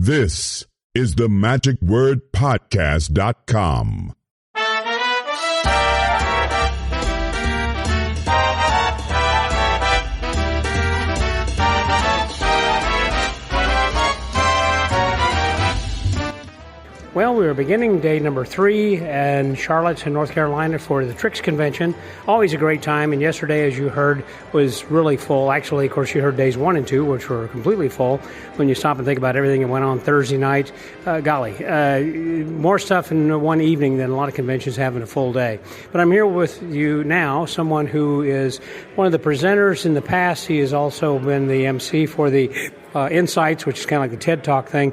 This is the magicwordpodcast.com. Well, we are beginning day number 3 in Charlotte, in North Carolina for the TRICS convention. Always a great time, and yesterday, as you heard, was really full. Actually, of course, you heard days 1 and 2, which were completely full. When you stop and think about everything that went on Thursday night, more stuff in one evening than a lot of conventions have in a full day. But I'm here with you now, someone who is one of the presenters in the past. He has also been the MC for the Insights, which is kind of like the TED Talk thing.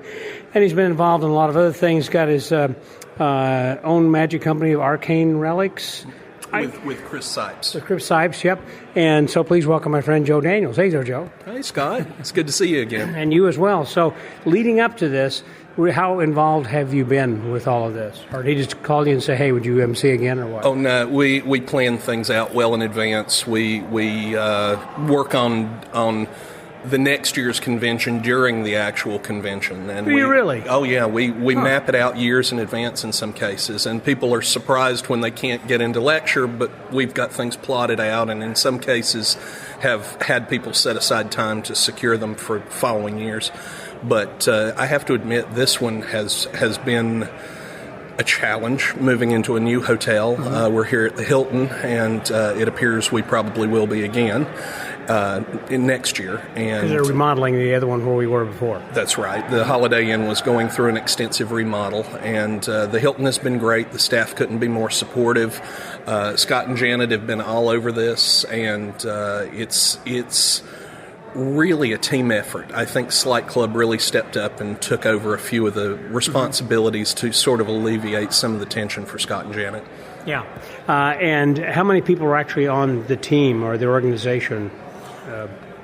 And he's been involved in a lot of other things. Got his own magic company of Arcane Relics. With Chris Sipes. With Chris Sipes, yep. And so please welcome my friend Joe Daniels. Hey there, Joe. Hey, Scott. It's good to see you again. And you as well. So leading up to this, how involved have you been with all of this? Or did he just call you and say, hey, would you MC again, or what? Oh, no. We plan things out well in advance. We work on the next year's convention during the actual convention. And Do you really? Oh, yeah. We map it out years in advance in some cases, and people are surprised when they can't get into lecture, but we've got things plotted out, and in some cases have had people set aside time to secure them for following years. But I have to admit, this one has been a challenge moving into a new hotel. We're here at the Hilton, and it appears we probably will be again in next year. Because they're remodeling the other one where we were before. That's right. The Holiday Inn was going through an extensive remodel, and the Hilton has been great. The staff couldn't be more supportive. Scott and Janet have been all over this, and it's really a team effort. I think Slight Club really stepped up and took over a few of the responsibilities to sort of alleviate some of the tension for Scott and Janet. Yeah. And how many people are actually on the team or the organization?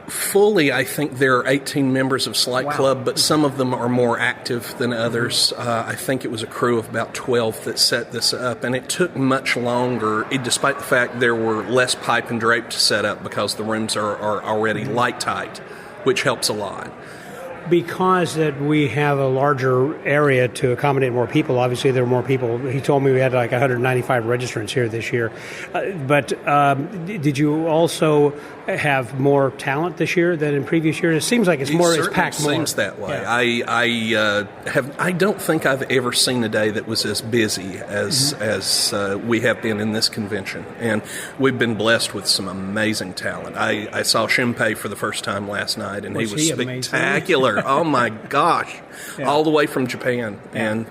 Fully, I think there are 18 members of Slight Club, but some of them are more active than others. I think it was a crew of about 12 that set this up, and it took much longer, despite the fact there were less pipe and drape to set up because the rooms are already light tight, which helps a lot. Because that we have a larger area to accommodate more people. Obviously, there are more people. He told me we had like 195 registrants here this year. But did you also have more talent this year than in previous years? It seems like it's packed more. It seems that way. Yeah. I don't think I've ever seen a day that was as busy as we have been in this convention, and we've been blessed with some amazing talent. I saw Chien for the first time last night, and he was spectacular. Oh my gosh. Yeah. All the way from Japan. Yeah. And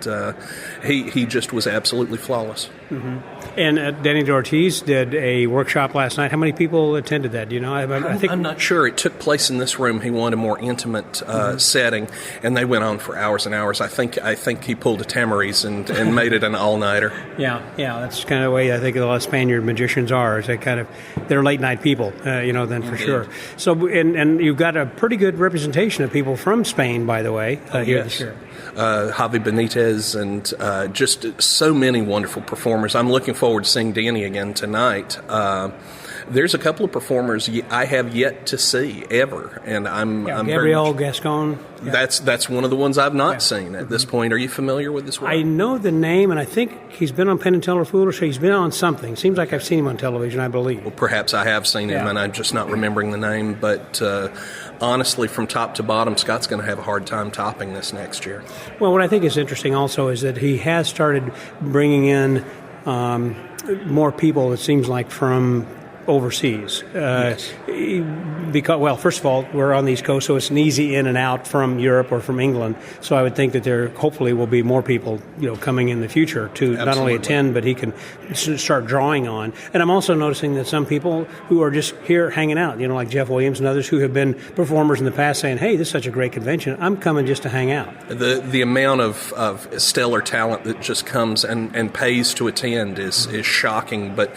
he just was absolutely flawless. Mm-hmm. And Danny Ortiz did a workshop last night. How many people attended that? Do you know? I'm not sure. It took place in this room. He wanted a more intimate setting, and they went on for hours and hours. I think he pulled a Tamariz and made it an all-nighter. Yeah, that's kind of the way I think a lot of Spaniard magicians are. Is they're late-night people, then for sure. So, and you've got a pretty good representation of people from Spain, by the way, here this year. Javi Benitez and just so many wonderful performers. I'm looking forward to seeing Danny again tonight. There's a couple of performers I have yet to see ever, and I'm Gabriel Gascon. Yeah. That's one of the ones I've not seen at this point. Are you familiar with this one? I know the name, and I think he's been on Penn and Teller Fool, so he's been on something. Seems like I've seen him on television, I believe. Well, perhaps I have seen him, and I'm just not remembering the name. But honestly, from top to bottom, Scott's going to have a hard time topping this next year. Well, what I think is interesting also is that he has started bringing in more people, it seems like, from overseas. Yes. Because, first of all, we're on the East Coast, so it's an easy in and out from Europe or from England. So I would think that there hopefully will be more people, coming in the future to not only attend, but he can start drawing on. And I'm also noticing that some people who are just here hanging out, like Jeff Williams and others who have been performers in the past saying, hey, this is such a great convention, I'm coming just to hang out. The amount of stellar talent that just comes and pays to attend is shocking, but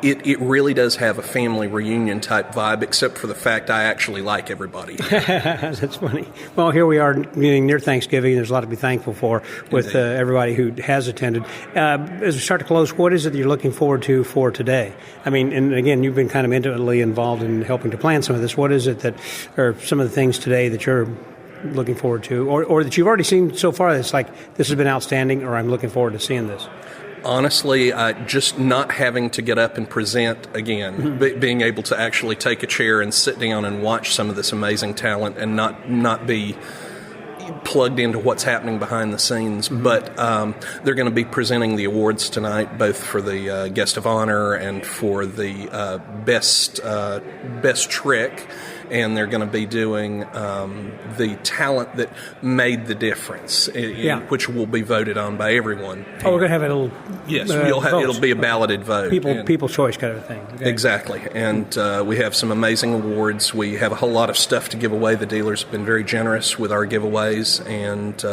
It really does have a family reunion type vibe, except for the fact I actually like everybody. That's funny. Well, here we are getting near Thanksgiving. There's a lot to be thankful for with everybody who has attended. As we start to close, what is it that you're looking forward to for today? I mean, and again, you've been kind of intimately involved in helping to plan some of this. What is it that are some of the things today that you're looking forward to, or that you've already seen so far that's like, this has been outstanding, or I'm looking forward to seeing this? Honestly, just not having to get up and present again, being able to actually take a chair and sit down and watch some of this amazing talent and not be plugged into what's happening behind the scenes. But they're going to be presenting the awards tonight, both for the guest of honor and for the best trick. And they're going to be doing the talent that made the difference, which will be voted on by everyone. Oh, we're going to have a little yes, it'll be a balloted vote. People's choice kind of thing. Okay. Exactly. And we have some amazing awards. We have a whole lot of stuff to give away. The dealers have been very generous with our giveaways, and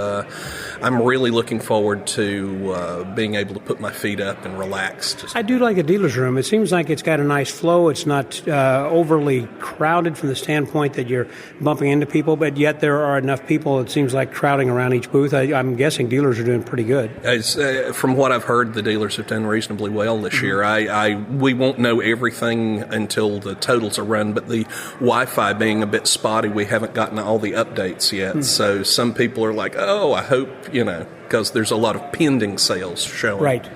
I'm really looking forward to being able to put my feet up and relax. I do like the dealer's room. It seems like it's got a nice flow. It's not overly crowded from the standpoint that you're bumping into people, but yet there are enough people, it seems like, crowding around each booth. I'm guessing dealers are doing pretty good. From what I've heard, the dealers have done reasonably well this year. We won't know everything until the totals are run, but the Wi-Fi being a bit spotty, we haven't gotten all the updates yet. So some people are like, oh, I hope, because there's a lot of pending sales showing. Right.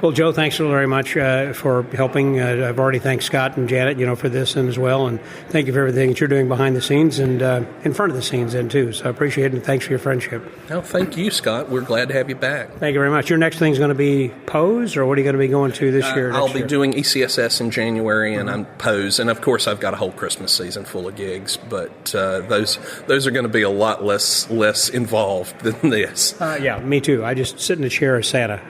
Well, Joe, thanks so very much for helping. I've already thanked Scott and Janet, for this and as well, and thank you for everything that you're doing behind the scenes and in front of the scenes then too. So I appreciate it, and thanks for your friendship. Oh, thank you, Scott. We're glad to have you back. Thank you very much. Your next thing's going to be Pose, or what are you going to be going to this year? I'll be doing ECSS in January, and I'm Pose, and of course I've got a whole Christmas season full of gigs, but those are going to be a lot less involved than this. Yeah, me too. I just sit in a chair as Santa,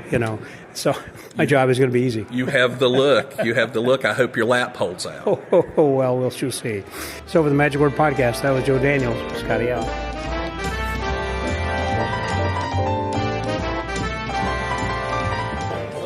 So my job is going to be easy. You have the look. I hope your lap holds out. Well, we'll see. So for the Magic Word Podcast, that was Joe Daniels. Scotty out.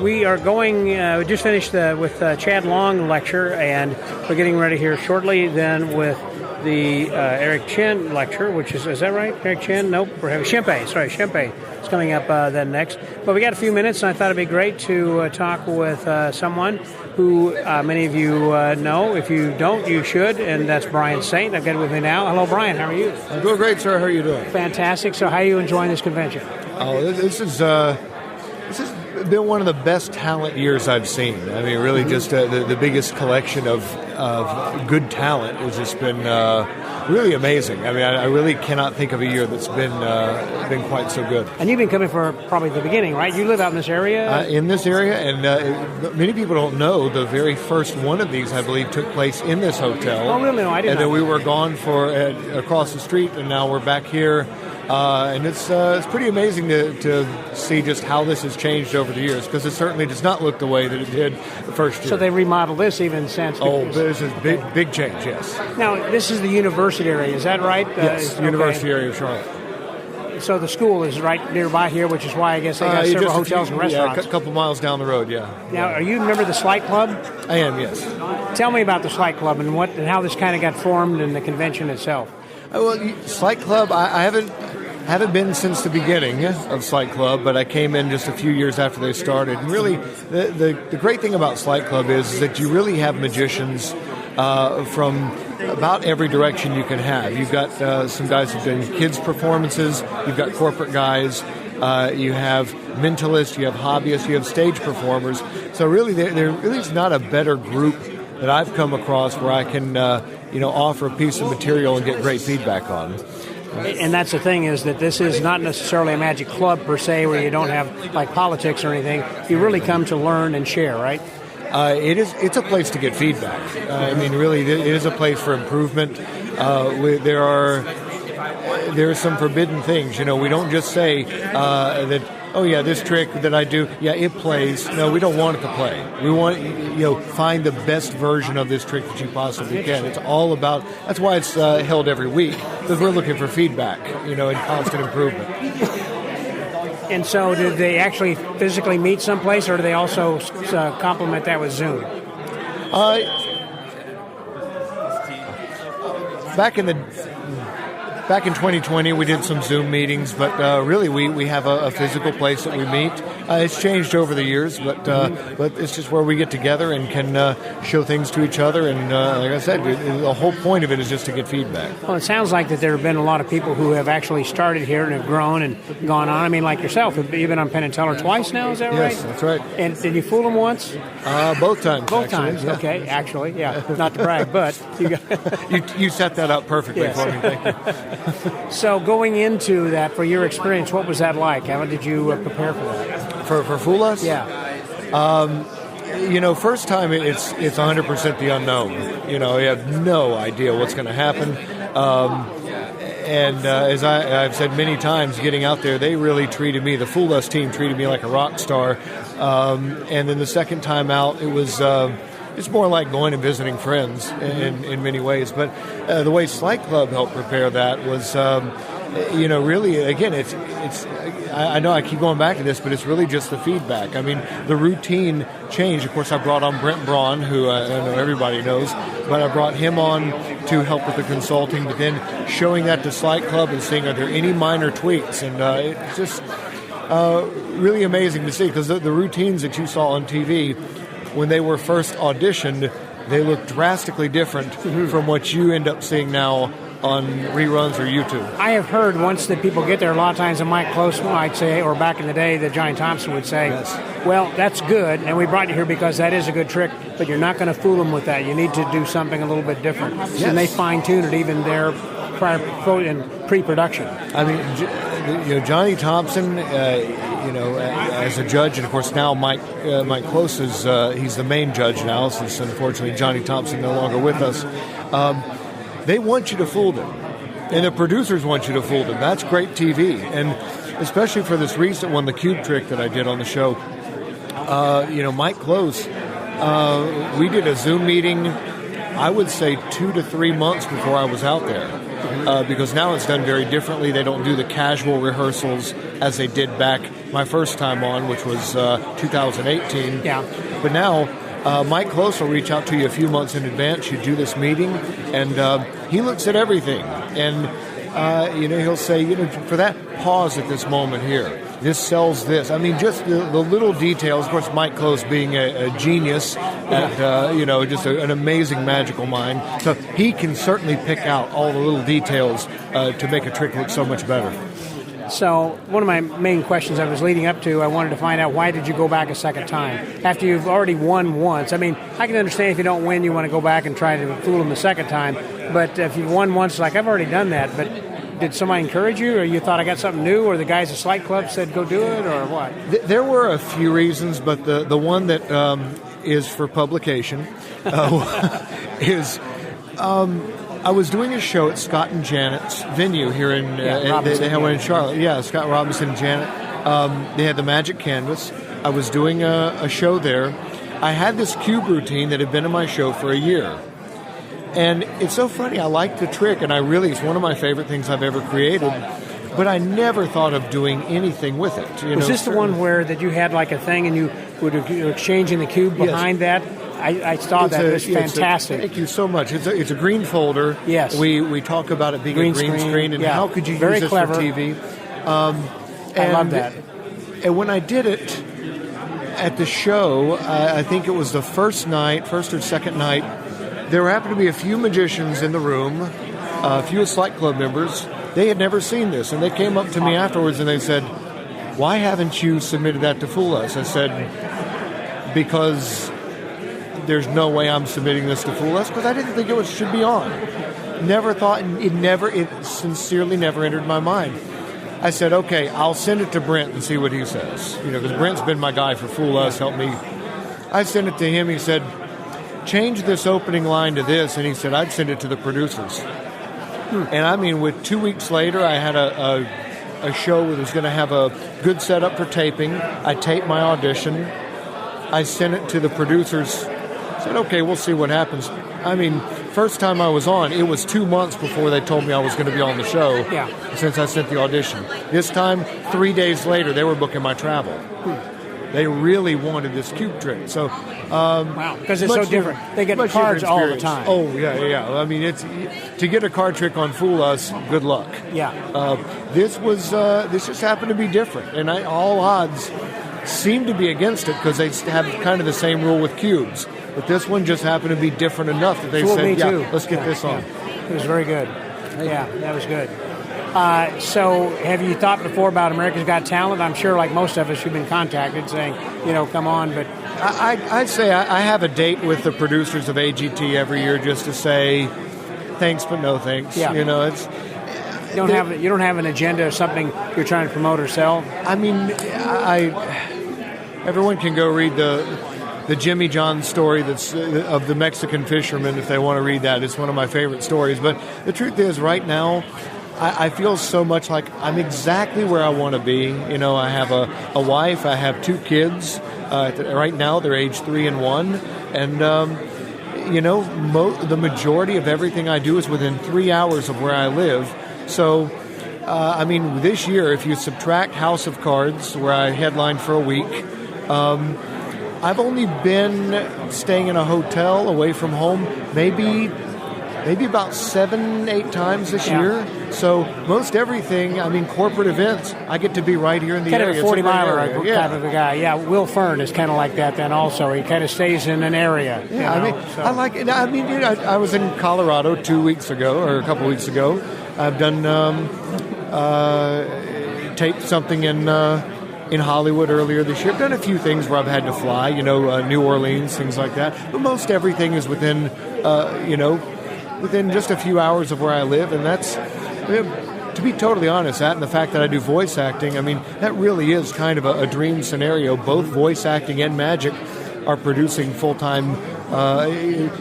We are going, we just finished with Chad Long lecture, and we're getting ready here shortly then with the Eric Chien lecture, which is that right? Eric Chien? Nope. We're having Chien is coming up then next. But we got a few minutes, and I thought it'd be great to talk with someone who many of you know. If you don't, you should, and that's Brian Saint. I've got it with me now. Hello, Brian. How are you? I'm doing great, sir. How are you doing? Fantastic. So how are you enjoying this convention? Oh, this has been one of the best talent years I've seen. I mean, really just the biggest collection of good talent has just been really amazing. I mean, I really cannot think of a year that's been quite so good. And you've been coming for probably the beginning, right? You live out in this area? In this area, and many people don't know the very first one of these, I believe, took place in this hotel. Oh, really? No, I didn't know. And then we were gone for across the street, and now we're back here. And it's pretty amazing to see just how this has changed over the years, because it certainly does not look the way that it did the first year. So they remodeled this even since? Oh, this is big change, yes. Now, this is the university area, is that right? Yes, University area of Charlotte. So the school is right nearby here, which is why I guess they got several hotels and restaurants. Yeah, a couple miles down the road, yeah. Now, are you a member of the Slight Club? I am, yes. Tell me about the Slight Club and how this kind of got formed in the convention itself. Well, Slight Club, I haven't been since the beginning of Slight Club, but I came in just a few years after they started. And really, the great thing about Slight Club is that you really have magicians from about every direction you can have. You've got some guys who've done kids' performances, you've got corporate guys, you have mentalists, you have hobbyists, you have stage performers. So really, there really is not a better group that I've come across where I can offer a piece of material and get great feedback on. And that's the thing, is that this is not necessarily a magic club per se, where you don't have like politics or anything. You really come to learn and share, right? It's a place to get feedback. I mean, really, it is a place for improvement. There are some forbidden things. We don't just say that, oh yeah, this trick that I do, yeah, it plays. No, we don't want it to play. We want, find the best version of this trick that you possibly can. It's all about, that's why it's held every week, because we're looking for feedback, and constant improvement. And so do they actually physically meet someplace, or do they also complement that with Zoom? back in 2020, we did some Zoom meetings, but really we have a physical place that we meet. It's changed over the years, but it's just where we get together and can show things to each other. And like I said, the whole point of it is just to get feedback. Well, it sounds like that there have been a lot of people who have actually started here and have grown and gone on. I mean, like yourself, you've been on Penn and Teller twice now, is that right? Yes, that's right. And did you fool them once? Both times. Both actually. times, Yeah. Okay. Actually, yeah. Not to brag, but you got you set that up perfectly Yes. for me. Thank you. So going into that, for your experience, what was that like? How did you prepare for that? For Fool Us? Yeah. First time it's 100% the unknown. You have no idea what's going to happen. And as I've said many times, getting out there, they really treated me, the Fool Us team treated me like a rock star. And then the second time out, it was... it's more like going and visiting friends in many ways. But the way Slight Club helped prepare that was, really, again, it's. I know I keep going back to this, but it's really just the feedback. I mean, the routine changed. Of course, I brought on Brent Braun, who I know everybody knows, but I brought him on to help with the consulting, but then showing that to Slight Club and seeing are there any minor tweaks. And it's just really amazing to see, because the routines that you saw on TV, when they were first auditioned, they look drastically different from what you end up seeing now on reruns or YouTube. I have heard once that people get there, a lot of times, and Mike Close might say, or back in the day, that Johnny Thompson would say, Yes. well, that's good, and we brought you here because that is a good trick, but you're not going to fool them with that. You need to do something a little bit different. Yes. And they fine-tune it even there in pre-production. I mean, Johnny Thompson, as a judge, and of course now Mike Close is he's the main judge now, since unfortunately Johnny Thompson no longer with us. They want you to fool them, and the producers want you to fool them. That's great TV, and especially for this recent one, the cube trick that I did on the show. Mike Close, we did a Zoom meeting, I would say 2 to 3 months before I was out there. Because now it's done very differently. They don't do the casual rehearsals as they did back my first time on, which was 2018. Yeah. But now Mike Close will reach out to you a few months in advance. You do this meeting, and he looks at everything. And, he'll say, for that pause at this moment here, this sells this. I mean, just the little details. Of course, Mike Close being a genius at, just an amazing magical mind. So he can certainly pick out all the little details to make a trick look so much better. So one of my main questions I was leading up to, I wanted to find out, why did you go back a second time after you've already won once? I mean, I can understand if you don't win, you want to go back and try to fool them the second time. But if you've won once, like, I've already done that, but did somebody encourage you, or you thought I got something new, or the guys at Slight Club said go do it, or what? There were a few reasons, but the one that is for publication is I was doing a show at Scott and Janet's venue here in they had one in Charlotte. Yeah, Scott Robinson and Janet. They had the Magic Canvas. I was doing a show there. I had this cube routine that had been in my show for a year. And it's so funny. I like the trick, and it's one of my favorite things I've ever created. But I never thought of doing anything with it. Was this the one where that you had like a thing and you were exchanging the cube behind that? I saw that. It was fantastic. Thank you so much. It's a green folder. Yes. We talk about it being a green screen and how could you use this for TV. I love that. And when I did it at the show, I think it was the first or second night, there happened to be a few magicians in the room, a few Slight Club members. They had never seen this, and they came up to me afterwards and they said, "Why haven't you submitted that to Fool Us?" I said, "Because there's no way I'm submitting this to Fool Us, because I didn't think it should be on." Never thought, it sincerely never entered my mind. I said, "Okay, I'll send it to Brent and see what he says." Because Brent's been my guy for Fool Us, helped me. I sent it to him. He said, "Change this opening line to this," and he said, "I'd send it to the producers." And I mean, with 2 weeks later, I had a show that was going to have a good setup for taping. I taped my audition. I sent it to the producers. Said, "Okay, we'll see what happens." I mean, first time I was on, it was 2 months before they told me I was going to be on the show. Yeah. Since I sent the audition. This time, 3 days later, they were booking my travel. they really wanted this cube trick. So, wow, because it's so different. They get cards all the time. Oh, yeah. I mean, it's to get a card trick on Fool Us, good luck. Yeah. This just happened to be different, and all odds seem to be against it because they have kind of the same rule with cubes. But this one just happened to be different enough that they said, let's get this on. It was very good. Yeah, that was good. So have you thought before about America's Got Talent? I'm sure, like most of us, you've been contacted saying, come on, but... I'd say I have a date with the producers of AGT every year just to say thanks, but no thanks. Yeah. It's... You don't have an agenda or something you're trying to promote or sell? I mean, everyone can go read the Jimmy John story that's of the Mexican fisherman if they want to read that. It's one of my favorite stories. But the truth is, right now, I feel so much like I'm exactly where I want to be. I have a wife. I have 2 kids. Right now, they're age 3 and 1. And, the majority of everything I do is within 3 hours of where I live. So, this year, if you subtract House of Cards, where I headlined for a week, I've only been staying in a hotel away from home maybe about 7-8 times this year. So most everything, corporate events, I get to be right here in the area. Kind of a 40-miler type of a guy. Yeah, Will Fern is kind of like that then also. He kind of stays in an area. Yeah, I like it. I was in Colorado 2 weeks ago, or a couple weeks ago. I've done taped something in Hollywood earlier this year. I've done a few things where I've had to fly, New Orleans, things like that. But most everything is within just a few hours of where I live, and that's, to be totally honest, that and the fact that I do voice acting, that really is kind of a dream scenario. Both voice acting and magic are producing full-time,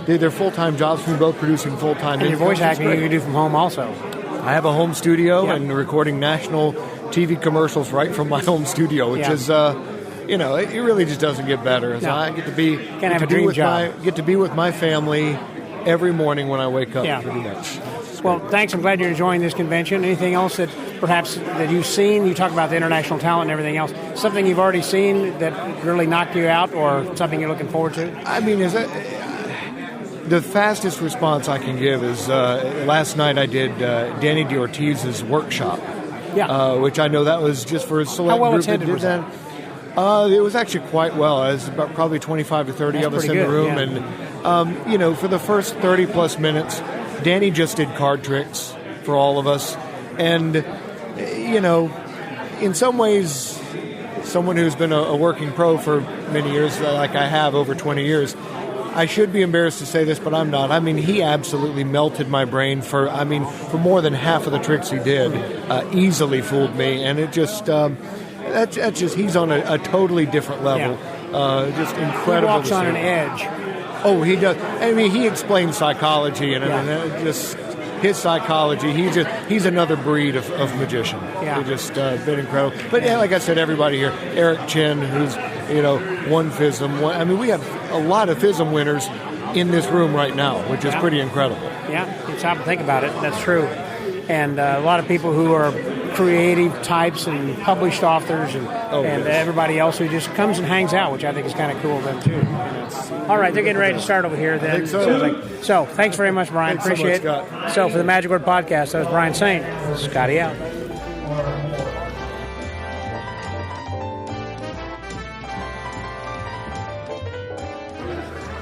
they're full-time jobs for me, both producing full-time. And your voice acting you can do from home also. I have a home studio and recording national TV commercials right from my home studio, which is, it really just doesn't get better. So I get to be with my family every morning when I wake up. Yeah. Pretty much. Well, thanks. I'm glad you're enjoying this convention. Anything else that perhaps that you've seen? You talk about the international talent and everything else. Something you've already seen that really knocked you out, or something you're looking forward to? The fastest response I can give is last night I did Danny DeOrtiz's workshop. Yeah. Which I know that was just for a select How well group attended was that? It was actually quite well. It was about probably 25 to 30 of us in the room. Yeah. And, for the first 30-plus minutes, Danny just did card tricks for all of us. And, in some ways, someone who's been a working pro for many years, like I have, over 20 years, I should be embarrassed to say this, but I'm not. He absolutely melted my brain for more than half of the tricks he did. Easily fooled me, and it just that's just he's on a totally different level. Yeah. Just incredible. He walks on an edge. Oh, he does. He explains psychology, and just his psychology. He's another breed of magician. Yeah. He's just been incredible. But like I said, everybody here, Eric Chien, who's won FISM. We have a lot of FISM winners in this room right now, which is pretty incredible. Yeah, you stop and think about it. That's true. And a lot of people who are creative types and published authors and everybody else who just comes and hangs out, which I think is kind of cool then too. All right, they're getting ready to start over here then. So thanks very much, Brian. Appreciate it. So for the Magic Word Podcast, that was Brian Saint. Scotty out.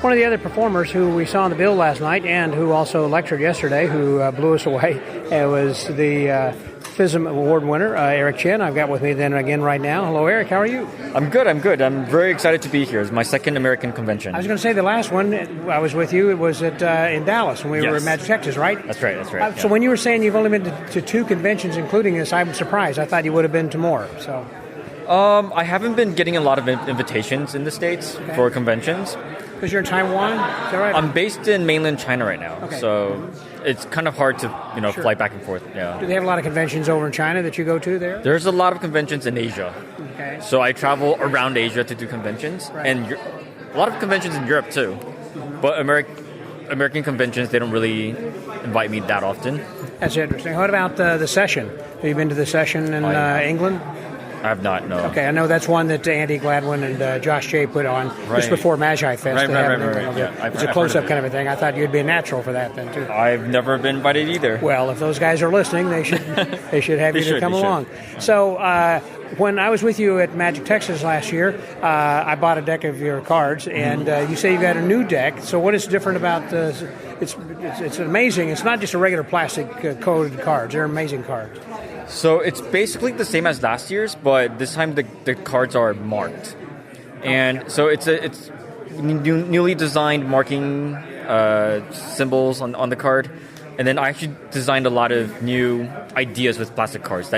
One of the other performers who we saw on the bill last night and who also lectured yesterday, who blew us away, was the FISM Award winner, Eric Chien. I've got with me then again right now. Hello, Eric. How are you? I'm good. I'm very excited to be here. It's my second American convention. I was going to say the last one I was with you, it was in Dallas when we were in Magic, Texas, right? That's right. So when you were saying you've only been to 2 conventions, including this, I'm surprised. I thought you would have been to more. So, I haven't been getting a lot of invitations in the States for conventions. Because you're in Taiwan? Is that right? I'm based in mainland China right now, so it's kind of hard to fly back and forth. Yeah. Do they have a lot of conventions over in China that you go to there? There's a lot of conventions in Asia. Okay. So I travel around Asia to do conventions, and a lot of conventions in Europe too. Mm-hmm. But American conventions, they don't really invite me that often. That's interesting. What about the session? Have you been to the session in England? I have not, no. Okay, I know that's one that Andy Gladwin and Josh Jay put on just before Magi Fest. Right. Yeah, it's a close-up kind of a thing. I thought you'd be a natural for that then, too. I've never been invited either. Well, if those guys are listening, they should have you to come along. So when I was with you at Magic Texas last year, I bought a deck of your cards, and you say you got a new deck. So what is different about this? It's amazing. It's not just a regular plastic coated cards. They're amazing cards. So it's basically the same as last year's, but this time the cards are marked. And so it's newly designed marking symbols on the card. And then I actually designed a lot of new ideas with plastic cards.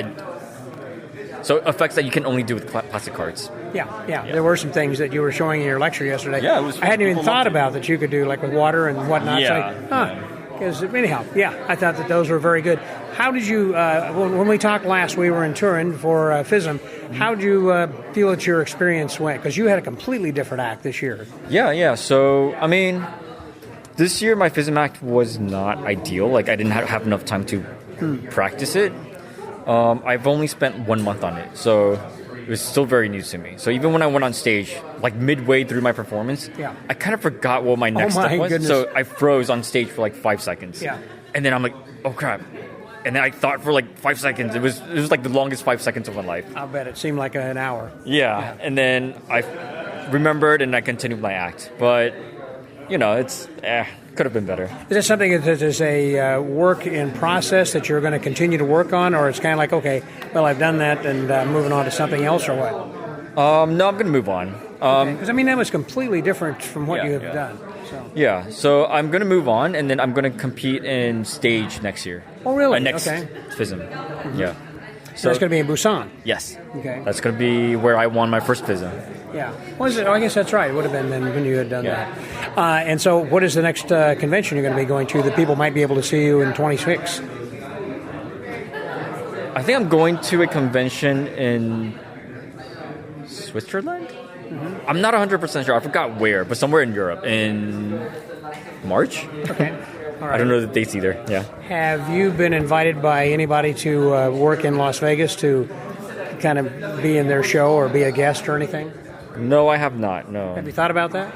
So effects that you can only do with plastic cards. Yeah. There were some things that you were showing in your lecture yesterday. Yeah, I hadn't even thought about that you could do, like with water and whatnot. Yeah. Because anyhow, I thought that those were very good. How did you, when we talked last, we were in Turin for FISM. How did you feel that your experience went? Because you had a completely different act this year. Yeah. So, I mean, this year my FISM act was not ideal. Like, I didn't have enough time to practice it. I've only spent 1 month on it, so it was still very new to me. So even when I went on stage, like midway through my performance, I kind of forgot what my next step was. Goodness. So I froze on stage for like 5 seconds. Yeah. And then I'm like, oh crap. And then I thought for like 5 seconds. It was like the longest 5 seconds of my life. I'll bet it seemed like an hour. Yeah. And then I remembered and I continued my act. But, it's could have been better. Is that something that is a work in process that you're going to continue to work on, or it's kind of like, okay, well, I've done that and moving on to something else, or what? No, I'm going to move on. Because, that was completely different from what you have done. So. Yeah, so I'm going to move on, and then I'm going to compete in stage next year. Oh, really? Next FISM. Mm-hmm. Yeah. So that's going to be in Busan? Yes. Okay. That's going to be where I won my first FISM. Yeah. What is it? Oh, I guess that's right. It would have been then when you had done that. And so what is the next convention you're going to be going to that people might be able to see you in 26? I think I'm going to a convention in Switzerland? Mm-hmm. I'm not 100% sure. I forgot where, but somewhere in Europe in March. Okay. All right. I don't know the dates either. Yeah. Have you been invited by anybody to work in Las Vegas to kind of be in their show or be a guest or anything? No, I have not. No. Have you thought about that?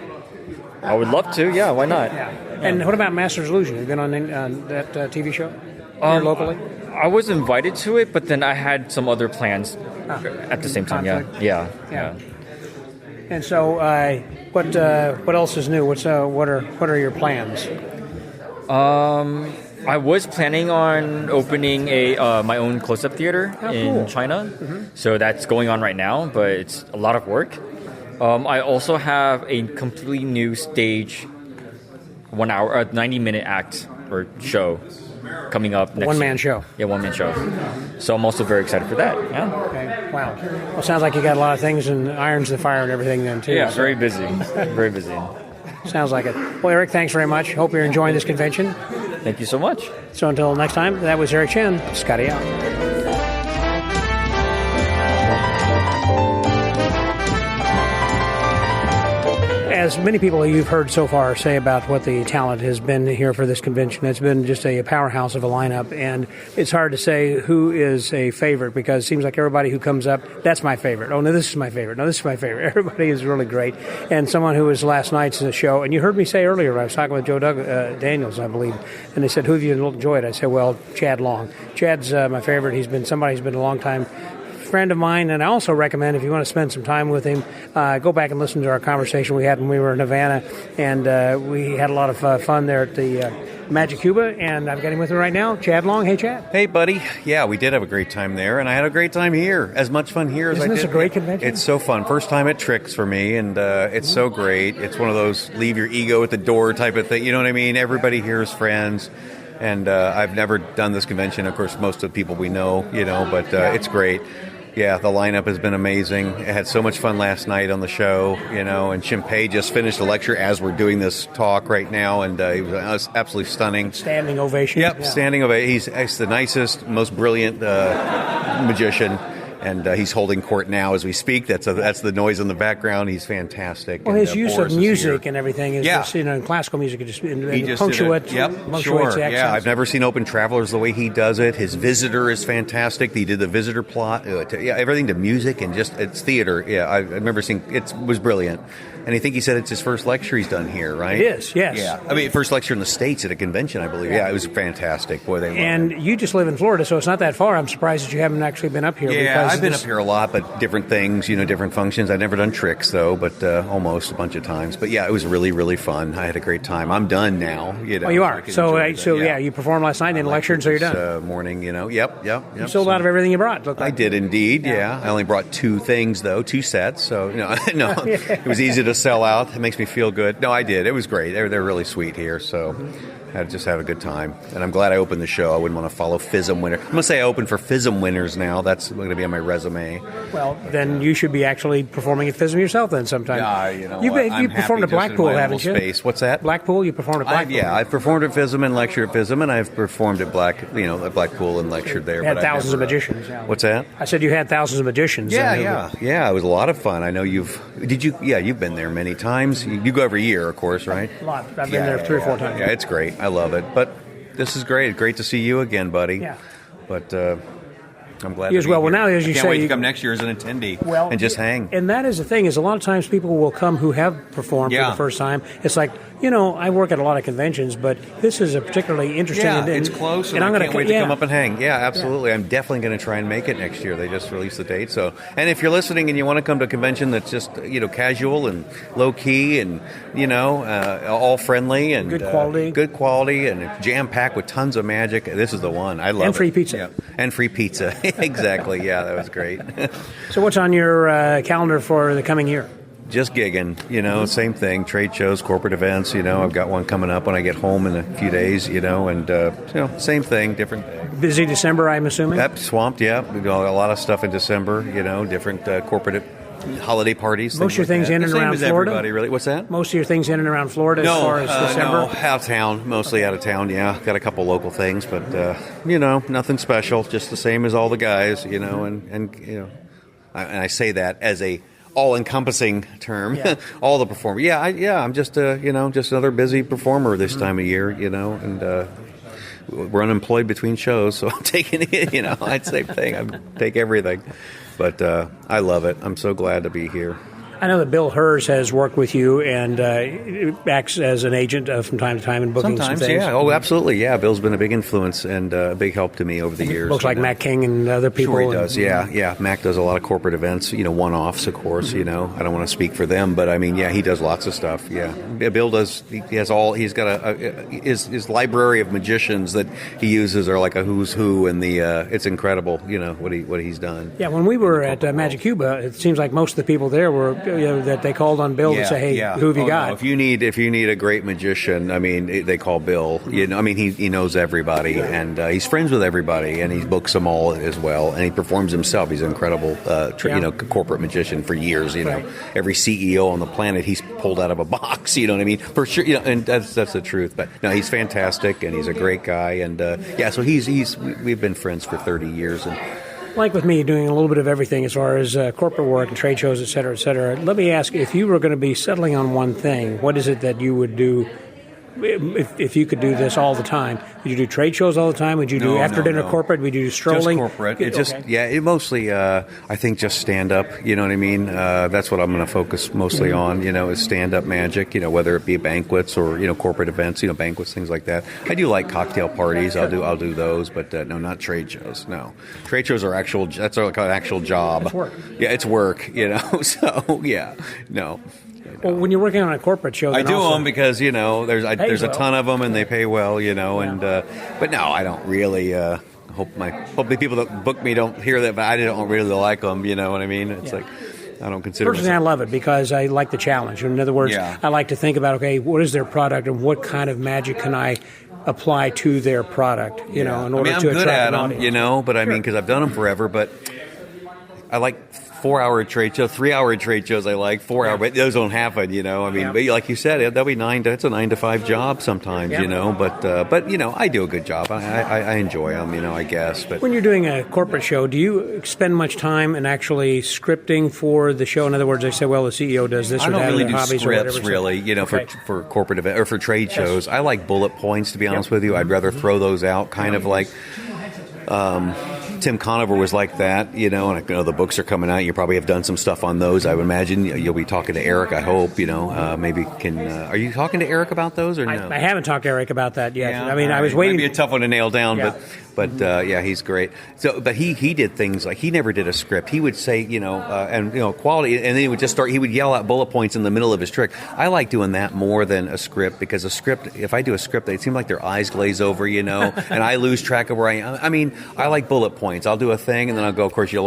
I would love to. Yeah, why not? Yeah. And what about Masters Illusion? Have you been on that TV show here locally? I was invited to it, but then I had some other plans at the same time. Conflict. Yeah. And so, what else is new? What are your plans? I was planning on opening my own close-up theater in China. Mm-hmm. So that's going on right now, but it's a lot of work. I also have a completely new stage, 1 hour, 90-minute act or show coming up next One-man year. show. Yeah, one-man show. So I'm also very excited for that. Yeah. Okay. Wow. Well, sounds like you got a lot of things and irons to the fire and everything then, too. Yeah, very busy. Very busy. Sounds like it. Well, Eric, thanks very much. Hope you're enjoying this convention. Thank you so much. So until next time, that was Eric Chien. Scotty out. As many people you've heard so far say about what the talent has been here for this convention, it's been just a powerhouse of a lineup, and it's hard to say who is a favorite because it seems like everybody who comes up, that's my favorite. Oh, no, this is my favorite. No, this is my favorite. Everybody is really great. And someone who was last night's show, and you heard me say earlier, I was talking with Joe Daniels, I believe, and they said, who have you enjoyed? I said, well, Chad Long. Chad's my favorite. He's been somebody who's been a long time friend of mine, and I also recommend if you want to spend some time with him, go back and listen to our conversation we had when we were in Havana, and we had a lot of fun there at the Magic Cuba, and I've got him with me right now, Chad Long. Hey, Chad. Hey, buddy. Yeah, we did have a great time there, and I had a great time here. As much fun here as I did. Isn't this a great convention? It's so fun. First time at TRICS for me, and it's so great. It's one of those leave your ego at the door type of thing. You know what I mean? Everybody here is friends. And I've never done this convention. Of course, most of the people we know, but it's great. Yeah, the lineup has been amazing. I had so much fun last night on the show, and Chien just finished a lecture as we're doing this talk right now, and he was absolutely stunning. Standing ovation. Yep, yeah. Standing ovation. He's the nicest, most brilliant magician. And he's holding court now as we speak. That's the noise in the background. He's fantastic. Well, and, his use Boris of music here. and everything is just, in classical music, it just punctuates the accents. Yeah, I've never seen Open Travelers the way he does it. His Visitor is fantastic. He did the Visitor plot. Everything to music and just it's theater. Yeah, I remember seeing it was brilliant. And I think he said it's his first lecture he's done here, right? It is, yes. Yeah, I mean, first lecture in the States at a convention, I believe. Yeah, it was fantastic. Boy, they loved And it. you just live in Florida, so it's not that far. I'm surprised that you haven't actually been up here. Yeah, I've been up here a lot, but different things, different functions. I've never done TRICS, though, but almost a bunch of times. But yeah, it was really, really fun. I had a great time. I'm done now. Oh, you are? So you performed last night and lectured, so you're done. Morning, Yep. You sold out of everything you brought. I did indeed, yeah. I only brought 2 things, though, 2 sets. So, it was easy to sell out. It makes me feel good. No, I did. It was great. They're really sweet here, so I just had a good time. And I'm glad I opened the show. I wouldn't want to follow FISM winner. I'm going to say I opened for FISM winners now. That's going to be on my resume. Well, then you should be actually performing at FISM yourself then sometime. You performed at Blackpool, haven't you? Space. What's that? Blackpool? You performed at Blackpool? I've performed at FISM and lectured at FISM, and I've performed at Blackpool and lectured there. You had thousands of magicians. Yeah. What's that? I said you had thousands of magicians. Yeah. It was a lot of fun. I know you've been there many times. You go every year, of course, right? A lot. I've been there 3 or 4 times. Yeah, it's great. I love it. But this is great. Great to see you again, buddy. Yeah. But I'm glad you as well. Well, now, as you can't say, wait to come next year as an attendee and just hang. And that is the thing, is a lot of times people will come who have performed for the first time. It's like, I work at a lot of conventions, but this is a particularly interesting. Yeah, it's close, and I can't wait to come up and hang. Yeah, absolutely. Yeah. I'm definitely going to try and make it next year. They just released the date. So, and if you're listening and you want to come to a convention that's just casual and low key and all friendly and good quality and jam packed with tons of magic, this is the one. I love it. And free pizza. Yeah. And free pizza. Exactly. Yeah, that was great. So, what's on your calendar for the coming year? Just gigging, same thing. Trade shows, corporate events. I've got one coming up when I get home in a few days. And same thing, different day. Busy December, I'm assuming. Yep, swamped. Yeah, we got a lot of stuff in December. Different corporate holiday parties. Most of your things in and around Florida. Everybody, really. What's that? Most of your things in and around Florida as far as December. No, out of town. Mostly out of town. Yeah, got a couple local things, but nothing special. Just the same as all the guys. And I say that as a all-encompassing term. Yeah. All the performers. I'm just just another busy performer this time of year. And we're unemployed between shows, so I'm taking it. I'd same thing. I take everything, but I love it. I'm so glad to be here. I know that Bill Hers has worked with you and acts as an agent from time to time in booking Sometimes, some things. yeah. Oh, absolutely, yeah. Bill's been a big influence and a big help to me over the years. Looks like Mac King and other people. Sure he does, yeah. Mac does a lot of corporate events, one-offs, of course, I don't want to speak for them, but I mean, yeah, he does lots of stuff, yeah. Bill does, he's got his library of magicians that he uses are like a who's who, and it's incredible, what he's done. Yeah, when we were at Magic Cuba, it seems like most of the people there were that they called on Bill to say, "Hey, who have you got?" No. If you need a great magician, I mean, they call Bill. I mean, he knows everybody, and he's friends with everybody, and he books them all as well, and he performs himself. He's an incredible, corporate magician for years. Every CEO on the planet he's pulled out of a box. You know what I mean? For sure. And that's the truth. But no, he's fantastic, and he's a great guy, and so we've been friends for 30 years, and. Like with me, doing a little bit of everything as far as corporate work and trade shows, et cetera, et cetera. Let me ask, if you were going to be settling on one thing, what is it that you would do if you could do this all the time? Would you do trade shows all the time? Would you do after-dinner corporate? Would you do strolling? Just corporate. It mostly, I think, just stand-up, you know what I mean? That's what I'm going to focus mostly on, is stand-up magic, whether it be banquets or, corporate events, banquets, things like that. I do like cocktail parties. I'll do those, but no, not trade shows, no. Trade shows are that's like an actual job. It's work. Yeah, it's work, so, yeah, no. Well, when you're working on a corporate show, I do them because there's a ton of them and they pay well, and but no, I don't really. Hope the people that book me don't hear that, but I don't really like them. You know what I mean? It's like I don't consider. Personally, I love it because I like the challenge. In other words, I like to think about what is their product and what kind of magic can I apply to their product. In order to attract an audience. But I mean, because I've done them forever, but. I like 4-hour trade shows, 3-hour trade shows. I like 4-hour, but those don't happen. I mean, but like you said, that'll be it's a 9 to 5 job sometimes. But I do a good job. I enjoy them. I guess. But when you're doing a corporate show, do you spend much time in actually scripting for the show? In other words, they say, well, the CEO does this or that, I don't really do hobbies scripts, or whatever. really. For corporate event or for trade shows, I like bullet points. To be honest with you, I'd rather throw those out, kind of like. Tim Conover was like that, and I know the books are coming out. You probably have done some stuff on those. I would imagine you'll be talking to Eric. I hope, maybe can. Are you talking to Eric about those or no? I haven't talked to Eric about that yet. Yeah, I mean, I was waiting. Might be a tough one to nail down, but he's great. So, but he did things like he never did a script. He would say, quality, and then he would just start. He would yell out bullet points in the middle of his trick. I like doing that more than a script because a script. If I do a script, they seem like their eyes glaze over, and I lose track of where I am. I mean, I like bullet points. I'll do a thing, and then I'll go, of course, I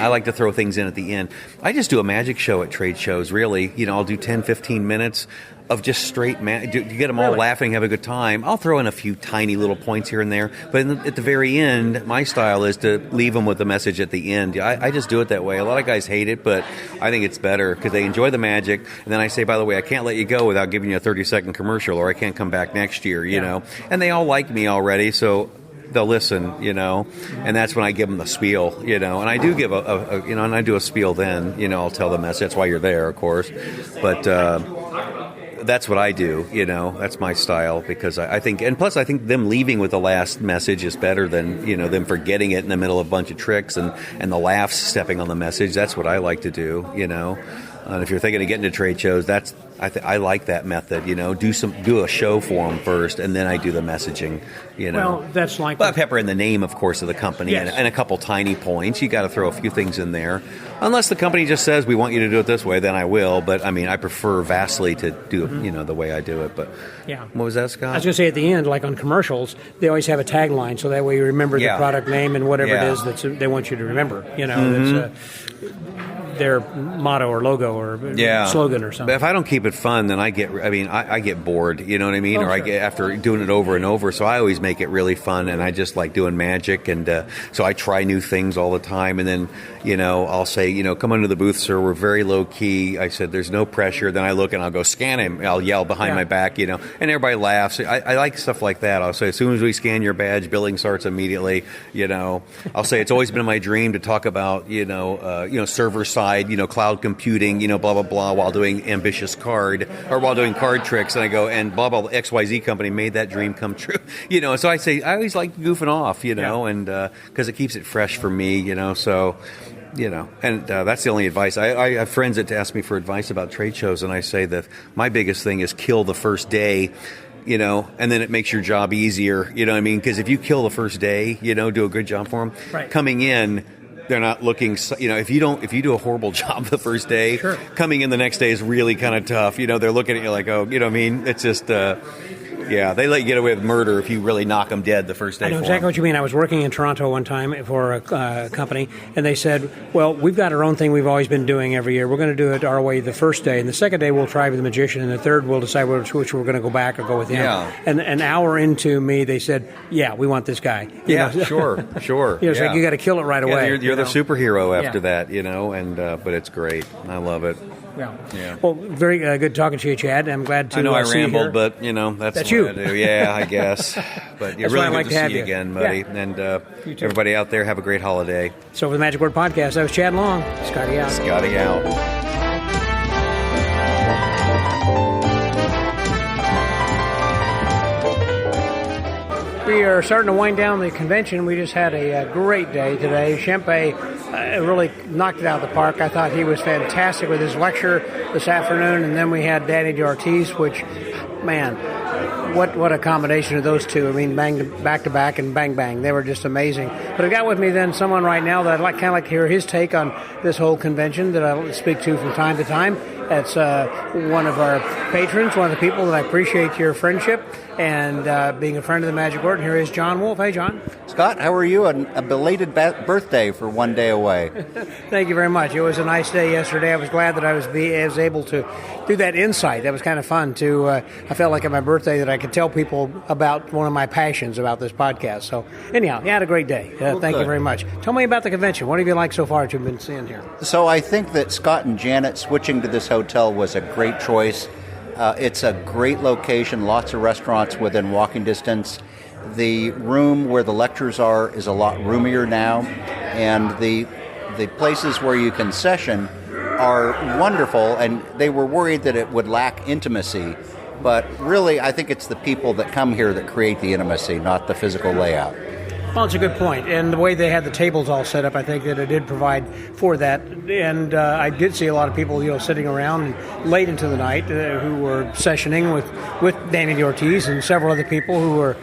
like to throw things in at the end. I just do a magic show at trade shows, really. I'll do 10, 15 minutes of just straight magic. You get them all laughing, have a good time. I'll throw in a few tiny little points here and there, but at the very end, my style is to leave them with a message at the end. I just do it that way. A lot of guys hate it, but I think it's better because they enjoy the magic, and then I say, by the way, I can't let you go without giving you a 30-second commercial, or I can't come back next year, And they all like me already, so they'll listen, and that's when I give them the spiel, and I do give and I do a spiel then, I'll tell the message. That's why you're there, of course, but that's what I do, that's my style because I think, and plus I think them leaving with the last message is better than, them forgetting it in the middle of a bunch of tricks and the laughs stepping on the message. That's what I like to do, And if you're thinking of getting to trade shows, I like that method. Do a show for them first, and then I do the messaging. Well, that's like. But pepper in the name, of course, of the company, and a couple tiny points. You got to throw a few things in there, unless the company just says we want you to do it this way. Then I will. But I mean, I prefer vastly to do it, the way I do it. But what was that, Scott? I was going to say at the end, like on commercials, they always have a tagline, so that way you remember the product name and whatever it is that they want you to remember. That's their motto or logo or slogan or something. But if I don't keep it fun, then I get bored, you know what I mean? I get after doing it over and over. So I always make it really fun, and I just like doing magic, and so I try new things all the time. And then, I'll say, come under the booth, sir. We're very low key. I said, there's no pressure. Then I look and I'll go scan him. I'll yell behind my back, and everybody laughs. I like stuff like that. I'll say, as soon as we scan your badge, billing starts immediately. I'll say, it's always been my dream to talk about, server side, cloud computing, blah, blah, blah, while doing ambitious card card tricks. And I go, and blah, blah, XYZ company made that dream come true. So I say, I always like goofing off, and because it keeps it fresh for me, so, and that's the only advice. I have friends that ask me for advice about trade shows, and I say that my biggest thing is kill the first day, and then it makes your job easier, you know what I mean? Because if you kill the first day, do a good job for them, coming in, they're not looking, if you do a horrible job the first day, coming in the next day is really kind of tough. They're looking at you like, oh, you know what I mean? It's just, they let you get away with murder if you really knock them dead the first day. I know exactly what you mean. I was working in Toronto one time for a company, and they said, well, we've got our own thing we've always been doing every year. We're going to do it our way the first day, and the second day we'll try with the magician, and the third we'll decide which we're going to go back or go with him. Yeah. And an hour into me, they said, we want this guy. Sure. It's like you got to kill it right away. You're the superhero after that, and but it's great. I love it. Yeah. Well, very good talking to you, Chad. I'm glad to see you here. I know I rambled, but that's what you. I do. Yeah, I guess. But you're really good to see you again, buddy. And everybody out there, have a great holiday. So for the Magic Word Podcast, that was Chad Long. Scotty out. Scotty out. We are starting to wind down the convention. We just had a great day today. Shempe really knocked it out of the park. I thought he was fantastic with his lecture this afternoon, and then we had Danny D'Ortiz, which, man, what a combination of those two. I mean, back to back and bang bang. They were just amazing. But I got with me then someone right now that I'd kind of like to hear his take on this whole convention that I'll speak to from time to time. That's one of our patrons, one of the people that I appreciate your friendship and being a friend of the Magic Word. And here is John Wolfe. Hey, John. Scott, how are you? A belated birthday for one day away. Thank you very much. It was a nice day yesterday. I was glad that I was able to do that insight. That was kind of fun, too. I felt like at my birthday that I could tell people about one of my passions about this podcast. So, anyhow, you had a great day. Thank you very much. Tell me about the convention. What have you liked so far that you've been seeing here? So I think that Scott and Janet switching to this hotel was a great choice. It's a great location, lots of restaurants within walking distance. The room where the lectures are is a lot roomier now, and the places where you can session are wonderful, and they were worried that it would lack intimacy. But really, I think it's the people that come here that create the intimacy, not the physical layout. Well, it's a good point. And the way they had the tables all set up, I think that it did provide for that. And I did see a lot of people, sitting around late into the night who were sessioning with Danny Ortiz and several other people who were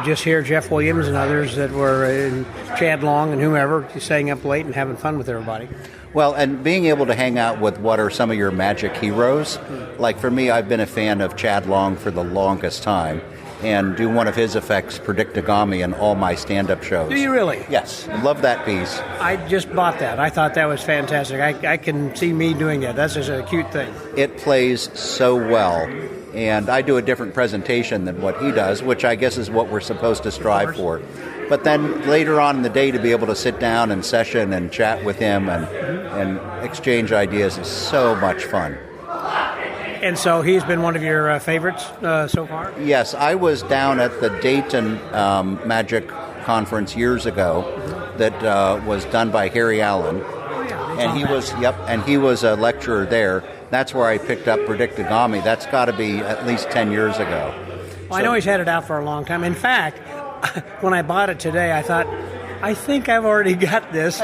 just here, Jeff Williams and others that were in Chad Long and whomever, staying up late and having fun with everybody. Well, and being able to hang out with what are some of your Magic heroes. Like for me, I've been a fan of Chad Long for the longest time, and do one of his effects, Predictogami, in all my stand-up shows. Do you really? Yes. Love that piece. I just bought that. I thought that was fantastic. I can see me doing that. That's just a cute thing. It plays so well, and I do a different presentation than what he does, which I guess is what we're supposed to strive for. But then later on in the day to be able to sit down and session and chat with him and exchange ideas is so much fun. And so he's been one of your favorites so far? Yes, I was down at the Dayton Magic Conference years ago that was done by Harry Allen. Oh, yeah. And he was a lecturer there. That's where I picked up Predictogami. That's got to be at least 10 years ago. Well, I know he's had it out for a long time. In fact, when I bought it today, I thought, I think I've already got this.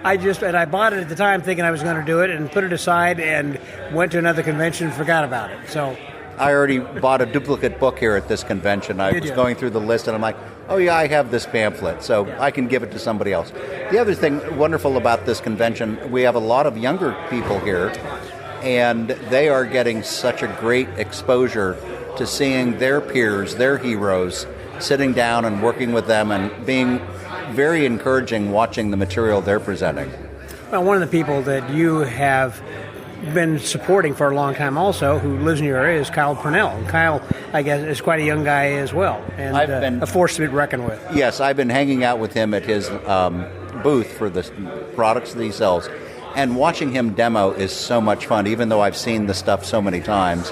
I bought it at the time thinking I was going to do it and put it aside and went to another convention and forgot about it. So I already bought a duplicate book here at this convention. I was going through the list and I'm like, oh yeah, I have this pamphlet, so I can give it to somebody else. The other thing wonderful about this convention, we have a lot of younger people here, and they are getting such a great exposure to seeing their peers, their heroes, sitting down and working with them and being very encouraging watching the material they're presenting. Well, one of the people that you have been supporting for a long time also, who lives in your area, is Kyle Purnell. And Kyle, I guess, is quite a young guy as well, and a force to be reckoned with. Yes, I've been hanging out with him at his booth for the products that he sells, and watching him demo is so much fun, even though I've seen the stuff so many times.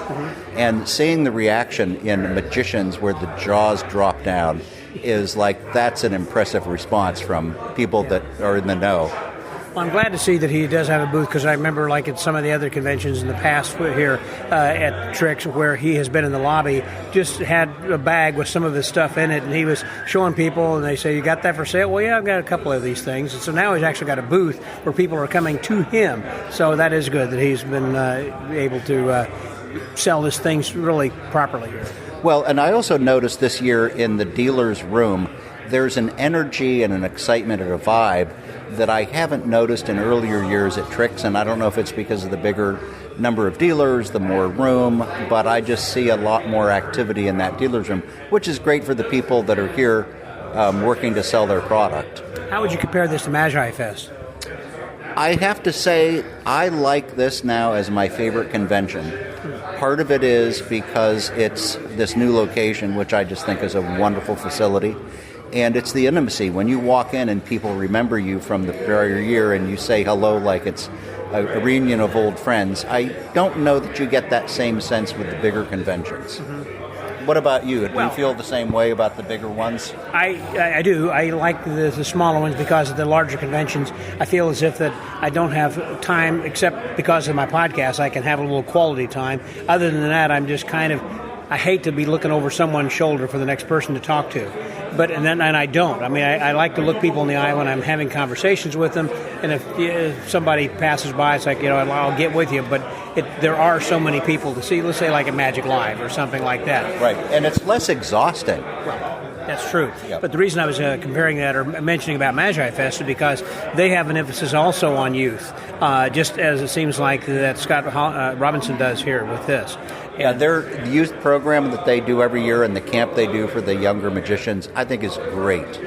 And seeing the reaction in Magicians where the jaws drop down is like, that's an impressive response from people that are in the know. Well, I'm glad to see that he does have a booth, because I remember, like at some of the other conventions in the past here at TRICS, where he has been in the lobby, just had a bag with some of his stuff in it, and he was showing people, and they say, you got that for sale? Well, yeah, I've got a couple of these things. And so now he's actually got a booth where people are coming to him. So that is good that he's been able to sell his things really properly here. Well, and I also noticed this year in the dealer's room, there's an energy and an excitement and a vibe that I haven't noticed in earlier years at TRICS, and I don't know if it's because of the bigger number of dealers, the more room, but I just see a lot more activity in that dealer's room, which is great for the people that are here working to sell their product. How would you compare this to Magi Fest? I have to say, I like this now as my favorite convention. Part of it is because it's this new location, which I just think is a wonderful facility. And it's the intimacy. When you walk in and people remember you from the prior year and you say hello like it's a reunion of old friends, I don't know that you get that same sense with the bigger conventions. What about you? Do you feel the same way about the bigger ones? I do. I like the smaller ones because of the larger conventions. I feel as if that I don't have time, except because of my podcast, I can have a little quality time. Other than that, I'm just kind of, I hate to be looking over someone's shoulder for the next person to talk to. And I don't. I mean, I like to look people in the eye when I'm having conversations with them. And if somebody passes by, it's like, I'll get with you. But there are so many people to see. Let's say like a Magic Live or something like that. Right, and it's less exhausting. That's true. Yep. But the reason I was comparing that or mentioning about Magi Fest is because they have an emphasis also on youth, just as it seems like that Scott Robinson does here with this. Yeah, their youth program that they do every year and the camp they do for the younger magicians, I think is great.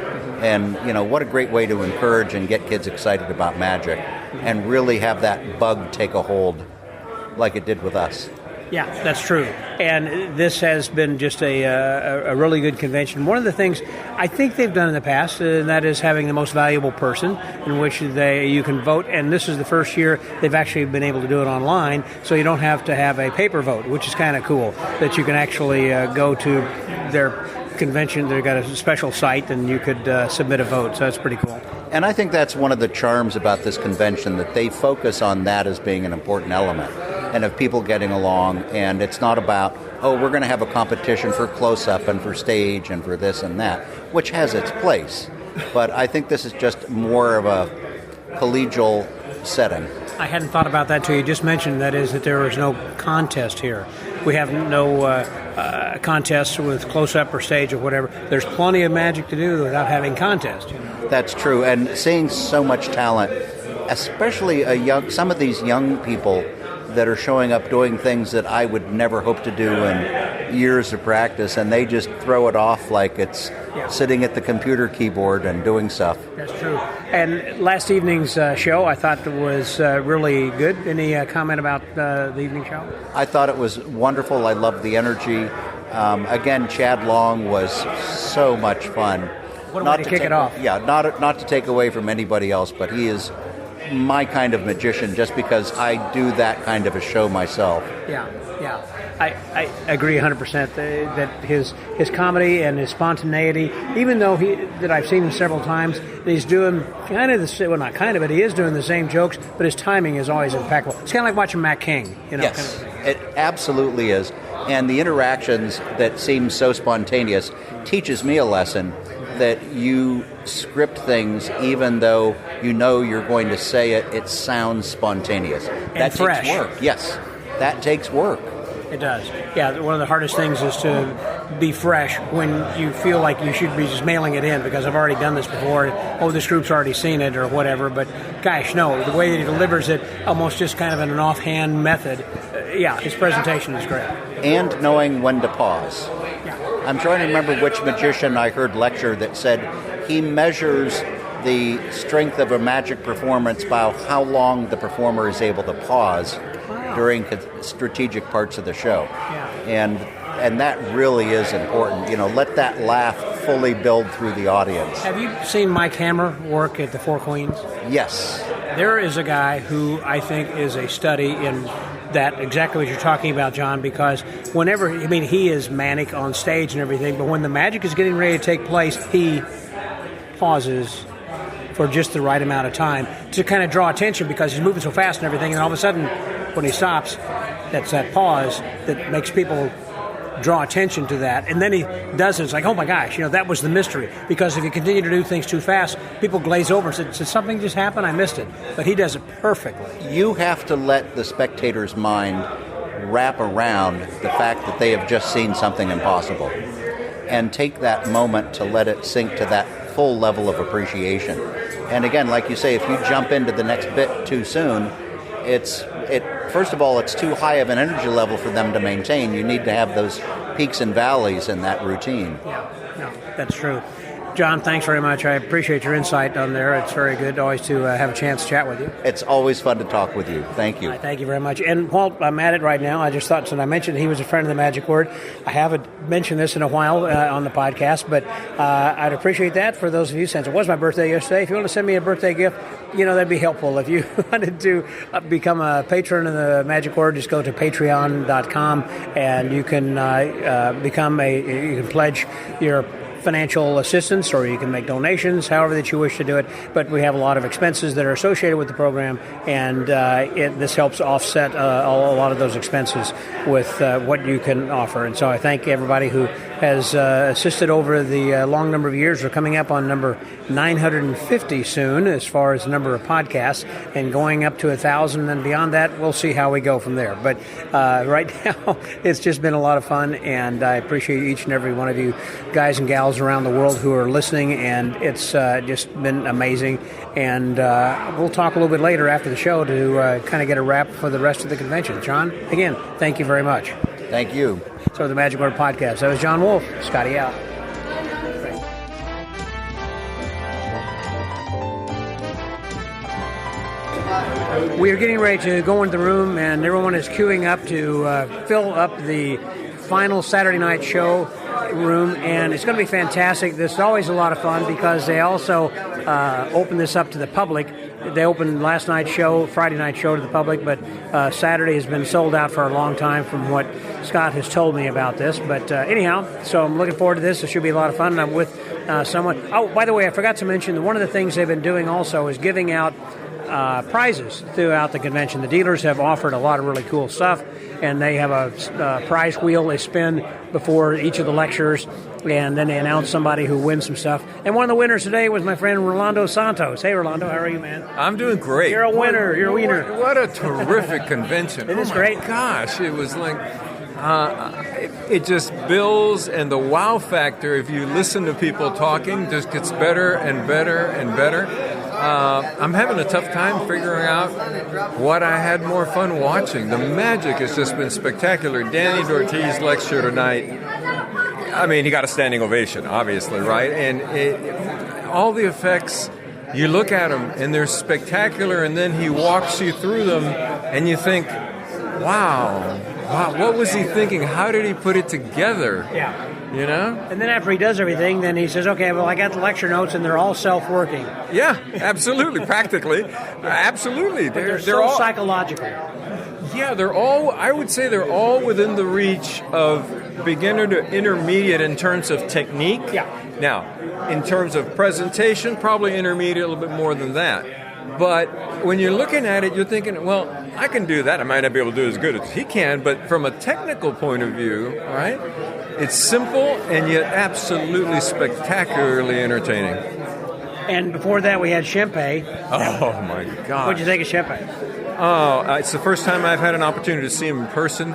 And, what a great way to encourage and get kids excited about magic and really have that bug take a hold like it did with us. Yeah, that's true. And this has been just a really good convention. One of the things I think they've done in the past, and that is having the most valuable person, in which you can vote. And this is the first year they've actually been able to do it online, so you don't have to have a paper vote, which is kind of cool, that you can actually go to their convention. They've got a special site, and you could submit a vote, so that's pretty cool. And I think that's one of the charms about this convention, that they focus on that as being an important element, and of people getting along. And it's not about, we're going to have a competition for close-up and for stage and for this and that, which has its place. But I think this is just more of a collegial setting. I hadn't thought about that till you just mentioned, that is that there is no contest here. We have no contests with close-up or stage or whatever. There's plenty of magic to do without having contests. That's true. And seeing so much talent, especially some of these young people that are showing up doing things that I would never hope to do in years of practice, and they just throw it off like it's sitting at the computer keyboard and doing stuff. That's true. And last evening's show I thought was really good. Any comment about the evening show? I thought it was wonderful. I loved the energy. Again, Chad Long was so much fun. What a way to kick it off. Yeah, not to take away from anybody else, but he is my kind of magician just because I do that kind of a show myself. Yeah. I agree 100% that his comedy and his spontaneity, even though that I've seen him several times, he's doing kind of not kind of, but he is doing the same jokes, but his timing is always impeccable. It's kind of like watching Matt King, Yes, it absolutely is. And the interactions that seem so spontaneous teaches me a lesson that you script things even though you know you're going to say it, it sounds spontaneous. That fresh. Takes work. Yes, that takes work. It does. Yeah, one of the hardest things is to be fresh when you feel like you should be just mailing it in because I've already done this before. This group's already seen it or whatever. But gosh, no, the way that he delivers it, almost just kind of in an offhand method. His presentation is great. And knowing when to pause. Yeah. I'm trying to remember which magician I heard lecture that said he measures the strength of a magic performance by how long the performer is able to pause during strategic parts of the show. Yeah. And that really is important. Let that laugh fully build through the audience. Have you seen Mike Hammer work at the Four Queens? Yes. There is a guy who I think is a study in that, exactly what you're talking about, John, because he is manic on stage and everything, but when the magic is getting ready to take place, he pauses for just the right amount of time to kind of draw attention because he's moving so fast and everything, and all of a sudden, when he stops, that's that pause that makes people draw attention to that. And then he does it. It's like, oh my gosh, that was the mystery. Because if you continue to do things too fast, people glaze over and say, did something just happen? I missed it. But he does it perfectly. You have to let the spectator's mind wrap around the fact that they have just seen something impossible and take that moment to let it sink to that full level of appreciation. And again, like you say, if you jump into the next bit too soon, first of all, it's too high of an energy level for them to maintain. You need to have those peaks and valleys in that routine. Yeah, no, that's true. John, thanks very much. I appreciate your insight on there. It's very good always to have a chance to chat with you. It's always fun to talk with you. Thank you. Thank you very much. And while I'm at it right now, I just thought, since I mentioned he was a friend of the Magic Word, I haven't mentioned this in a while on the podcast, but I'd appreciate that for those of you, since it was my birthday yesterday. If you want to send me a birthday gift, that'd be helpful. If you wanted to become a patron of the Magic Word, just go to patreon.com and you can you can pledge your financial assistance, or you can make donations, however that you wish to do it. But we have a lot of expenses that are associated with the program, and this helps offset a lot of those expenses with what you can offer. And so I thank everybody who has assisted over the long number of years. We're coming up on number 950 soon as far as the number of podcasts, and going up to 1,000, and beyond that, we'll see how we go from there. But right now, it's just been a lot of fun, and I appreciate each and every one of you guys and gals around the world who are listening, and it's just been amazing. And we'll talk a little bit later after the show to kind of get a wrap for the rest of the convention. John, again, thank you very much. Thank you. So the Magic Word Podcast. That was John Wolfe. Scotty out. We are getting ready to go into the room, and everyone is queuing up to fill up the final Saturday night show room, and it's going to be fantastic. This is always a lot of fun because they also open this up to the public. They opened last night's show, Friday night show, to the public, but Saturday has been sold out for a long time from what Scott has told me about this. But anyhow, so I'm looking forward to this. It should be a lot of fun, and I'm with someone. Oh, by the way, I forgot to mention that one of the things they've been doing also is giving out prizes throughout the convention. The dealers have offered a lot of really cool stuff, and they have a prize wheel they spin before each of the lectures, and then they announce somebody who wins some stuff. And one of the winners today was my friend Rolando Santos. Hey, Rolando, how are you, man? I'm doing great. You're a winner. You're a winner. What a terrific convention. It is great. Gosh, it was like... it just builds, and the wow factor, if you listen to people talking, just gets better and better and better. I'm having a tough time figuring out what I had more fun watching. The magic has just been spectacular. Danny Dorti's lecture tonight, I mean, he got a standing ovation, obviously, right? And all the effects, you look at them, and they're spectacular, and then he walks you through them, and you think, wow, what was he thinking? How did he put it together? Yeah. You know? And then after he does everything, then he says, okay, well, I got the lecture notes, and they're all self-working. Yeah, absolutely, practically. Absolutely. They're so all psychological. Yeah, I would say they're all within the reach of beginner to intermediate in terms of technique. Yeah. Now, in terms of presentation, probably intermediate a little bit more than that. But when you're looking at it, you're thinking, well, I can do that. I might not be able to do it as good as he can, but from a technical point of view, right, it's simple and yet absolutely spectacularly entertaining. And before that, we had Chien. Oh, my God. What'd you think of Chien? Oh, it's the first time I've had an opportunity to see him in person.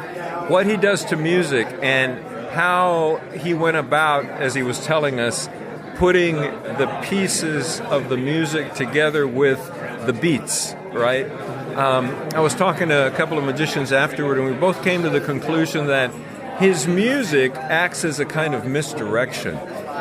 What he does to music and how he went about, as he was telling us, putting the pieces of the music together with the beats, right? I was talking to a couple of magicians afterward, and we both came to the conclusion that his music acts as a kind of misdirection.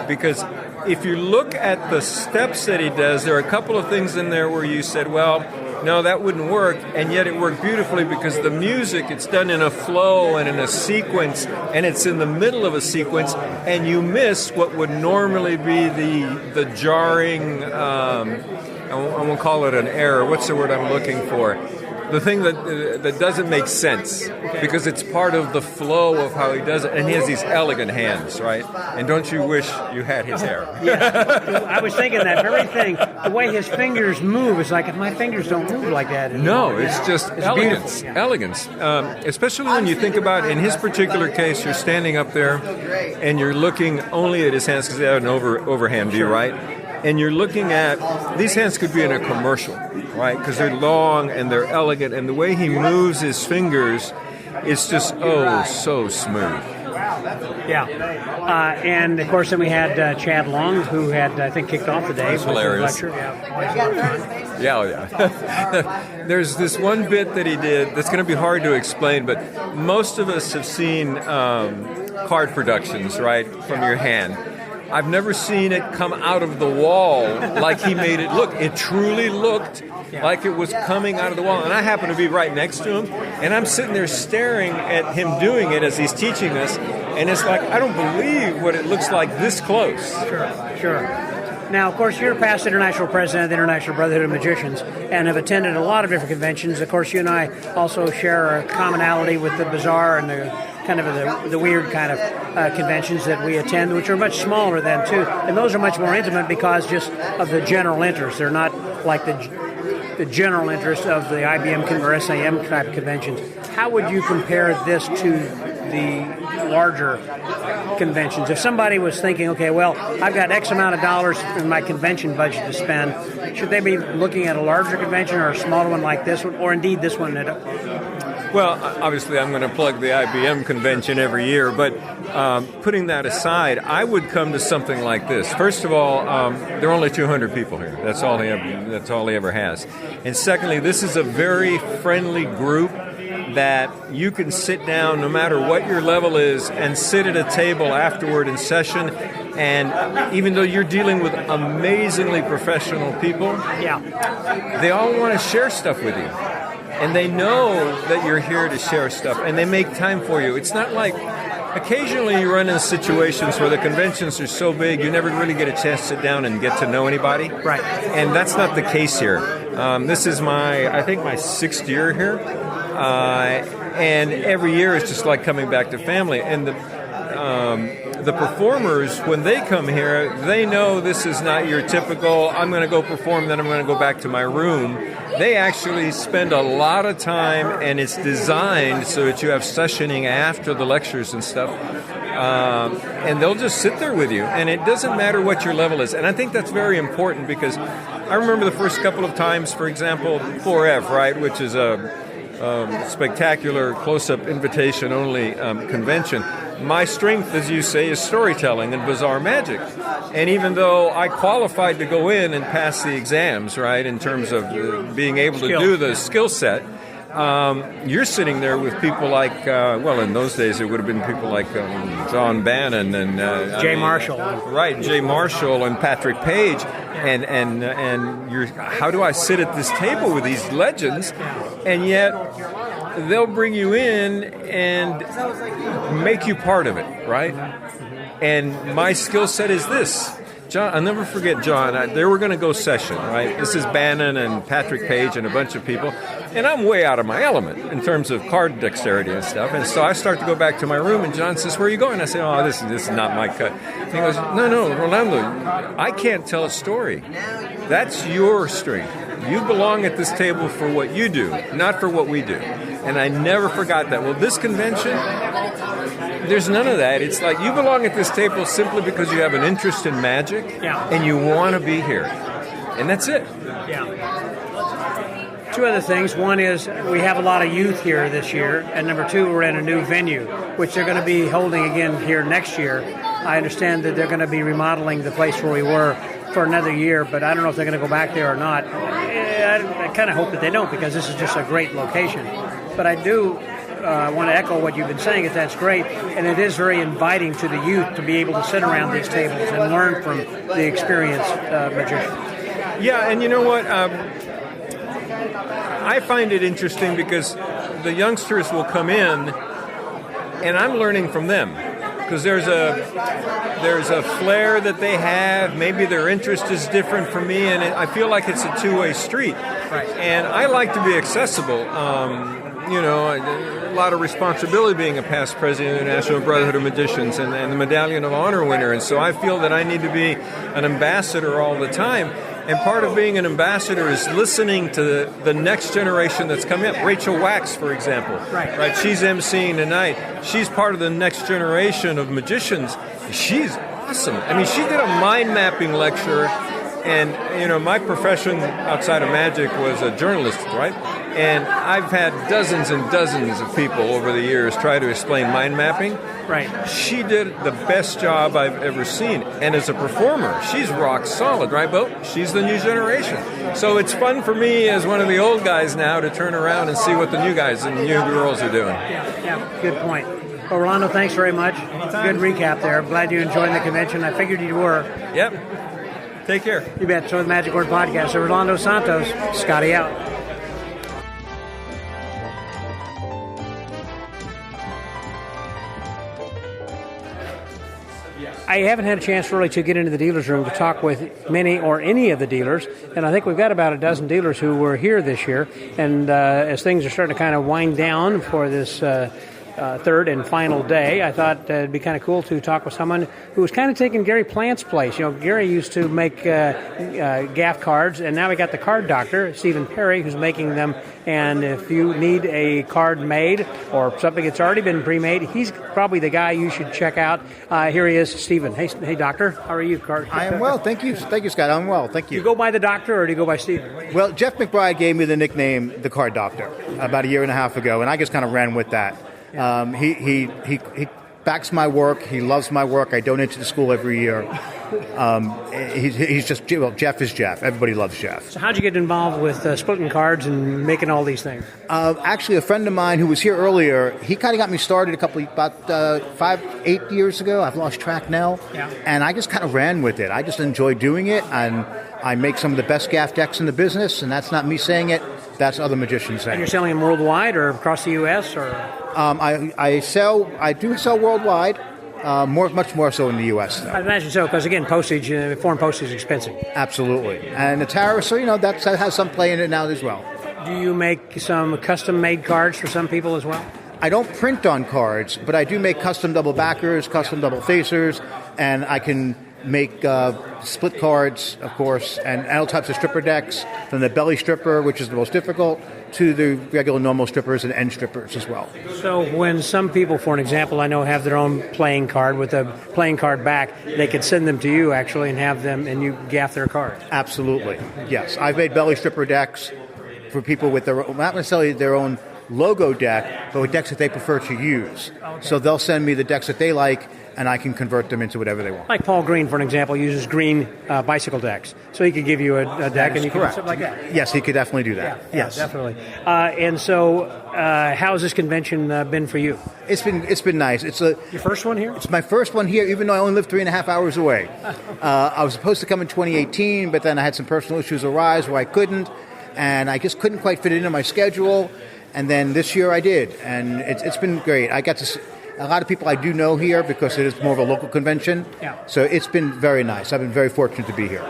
Because if you look at the steps that he does, there are a couple of things in there where you said, well, no, that wouldn't work, and yet it worked beautifully because the music, it's done in a flow and in a sequence, and it's in the middle of a sequence, and you miss what would normally be the jarring, I won't call it an error, what's the word I'm looking for? The thing that doesn't make sense, because it's part of the flow of how he does it, and he has these elegant hands, right? And don't you wish you had his hair? Yeah. I was thinking that very thing. The way his fingers move is like, if my fingers don't move like that. No, it's just elegance. Yeah. Elegance. Especially when you think about, in his particular case, you're standing up there and you're looking only at his hands because they have an overhand view, right? And you're looking at, these hands could be in a commercial, right? Because they're long and they're elegant, and the way he moves his fingers, it's just, so smooth. Yeah. And, of course, then we had Chad Long, who had, I think, kicked off the day. That's hilarious. Lecture. Yeah. Yeah. There's this one bit that he did that's going to be hard to explain, but most of us have seen card productions, right, from your hand. I've never seen it come out of the wall like he made it look. It truly looked like it was coming out of the wall. And I happen to be right next to him, and I'm sitting there staring at him doing it as he's teaching us, and it's like, I don't believe what it looks like this close. Sure. Now, of course, you're past international president of the International Brotherhood of Magicians and have attended a lot of different conventions. Of course, you and I also share a commonality with the bizarre and the kind of the weird kind of conventions that we attend, which are much smaller than, too. And those are much more intimate because just of the general interest. They're not like the general interest of the IBM or SAM type conventions. How would you compare this to the larger conventions. If somebody was thinking, okay, well, I've got X amount of dollars in my convention budget to spend, should they be looking at a larger convention or a smaller one like this one, or indeed this one? Well, obviously, I'm going to plug the IBM convention every year, but putting that aside, I would come to something like this. First of all, there are only 200 people here. That's all he ever has. And secondly, this is a very friendly group that you can sit down no matter what your level is and sit at a table afterward in session. And even though you're dealing with amazingly professional people, they all want to share stuff with you. And they know that you're here to share stuff, and they make time for you. It's not like occasionally you run into situations where the conventions are so big you never really get a chance to sit down and get to know anybody. Right. And that's not the case here. This is I think my 6th year here. And every year is just like coming back to family. And the performers, when they come here, they know this is not your typical, I'm going to go perform, then I'm going to go back to my room. They actually spend a lot of time, and it's designed so that you have sessioning after the lectures and stuff. And they'll just sit there with you, and it doesn't matter what your level is. And I think that's very important, because I remember the first couple of times, for example, 4F, right, which is a spectacular close-up invitation-only convention. My strength, as you say, is storytelling and bizarre magic. And even though I qualified to go in and pass the exams, right, in terms of being able to do the skill set, you're sitting there with people like, in those days it would have been people like John Bannon and Jay Marshall. Right, Jay Marshall and Patrick Page. And you're, how do I sit at this table with these legends? And yet they'll bring you in and make you part of it, right? And my skill set is this. John, I'll never forget John. They were going to go session, right? This is Bannon and Patrick Page and a bunch of people. And I'm way out of my element in terms of card dexterity and stuff. And so I start to go back to my room, and John says, "Where are you going?" I say, "Oh, this is not my cut." And he goes, No, Rolando, I can't tell a story. That's your strength. You belong at this table for what you do, not for what we do. And I never forgot that. Well, this convention, there's none of that. It's like you belong at this table simply because you have an interest in magic and you want to be here. And that's it. Yeah. Two other things. One is we have a lot of youth here this year. And number two, we're in a new venue, which they're going to be holding again here next year. I understand that they're going to be remodeling the place where we were for another year, but I don't know if they're going to go back there or not. I kind of hope that they don't, because this is just a great location. But I do want to echo what you've been saying, is that's great, and it is very inviting to the youth to be able to sit around these tables and learn from the experienced magician. Yeah, and you know what? I find it interesting because the youngsters will come in, and I'm learning from them. Because there's a flair that they have. Maybe their interest is different from me, and I feel like it's a two-way street. Right. And I like to be accessible. A lot of responsibility being a past president of the National Brotherhood of Magicians and the Medallion of Honor winner. And so I feel that I need to be an ambassador all the time. And part of being an ambassador is listening to the next generation that's coming up. Rachel Wax, for example. Right. She's emceeing tonight. She's part of the next generation of magicians. She's awesome. I mean, she did a mind mapping lecture. And, my profession outside of magic was a journalist, right? And I've had dozens and dozens of people over the years try to explain mind mapping. Right. She did the best job I've ever seen. And as a performer, she's rock solid, right, Bo? She's the new generation. So it's fun for me as one of the old guys now to turn around and see what the new guys and new girls are doing. Yeah, good point. Well, Rolando, thanks very much. Good recap there. I'm glad you enjoyed the convention. I figured you were. Yep. Take care. You bet. So the Magic Word Podcast. So Rolando Santos, Scotty out. I haven't had a chance really to get into the dealer's room to talk with many or any of the dealers, and I think we've got about a dozen dealers who were here this year. And as things are starting to kind of wind down for this third and final day, I thought it'd be kind of cool to talk with someone who was kind of taking Gary Plant's place. You know, Gary used to make gaff cards, and now we got the card doctor, Stephen Perry, who's making them. And if you need a card made or something that's already been pre-made, he's probably the guy you should check out. Here he is, Stephen. Hey, doctor. How are you? I am well. Thank you. Thank you, Scott. I'm well. Thank you. Do you go by the doctor or do you go by Stephen? Well, Jeff McBride gave me the nickname the Card Doctor about a year and a half ago, and I just kind of ran with that. He backs my work. He loves my work. I donate to the school every year. He's just, well, Jeff is Jeff. Everybody loves Jeff. So how'd you get involved with splitting cards and making all these things? Actually, a friend of mine who was here earlier, he kind of got me started about 5-8 years ago. I've lost track now. Yeah. And I just kind of ran with it. I just enjoy doing it, and I make some of the best gaff decks in the business, and that's not me saying it. That's other magicians saying And you're it. selling them worldwide or across the U.S.? Or I do sell worldwide, much more so in the U.S. though. I imagine so, because again, postage, foreign postage is expensive. Absolutely, and the tariffs, so that has some play in it now as well. Do you make some custom-made cards for some people as well? I don't print on cards, but I do make custom double backers, custom double facers, and I can make split cards, of course, and all types of stripper decks, from the belly stripper, which is the most difficult, to the regular normal strippers and end strippers as well. So when some people, for an example, I know have their own playing card with a playing card back, they could send them to you actually and have them, and you gaff their cards. Absolutely, yes. I've made belly stripper decks for people with their own, not necessarily their own logo deck, but with decks that they prefer to use. Okay. So they'll send me the decks that they like, and I can convert them into whatever they want. Like Paul Green, for an example, uses green bicycle decks. So he could give you a deck and you can do something like that. Yes, he could definitely do that. Yeah, yes, definitely. And so how has this convention been for you? It's been nice. Your first one here? It's my first one here, even though I only live 3.5 hours away. I was supposed to come in 2018, but then I had some personal issues arise where I couldn't, and I just couldn't quite fit it into my schedule. And then this year I did, and it's been great. I got to see a lot of people I do know here because it is more of a local convention. Yeah. So it's been very nice. I've been very fortunate to be here.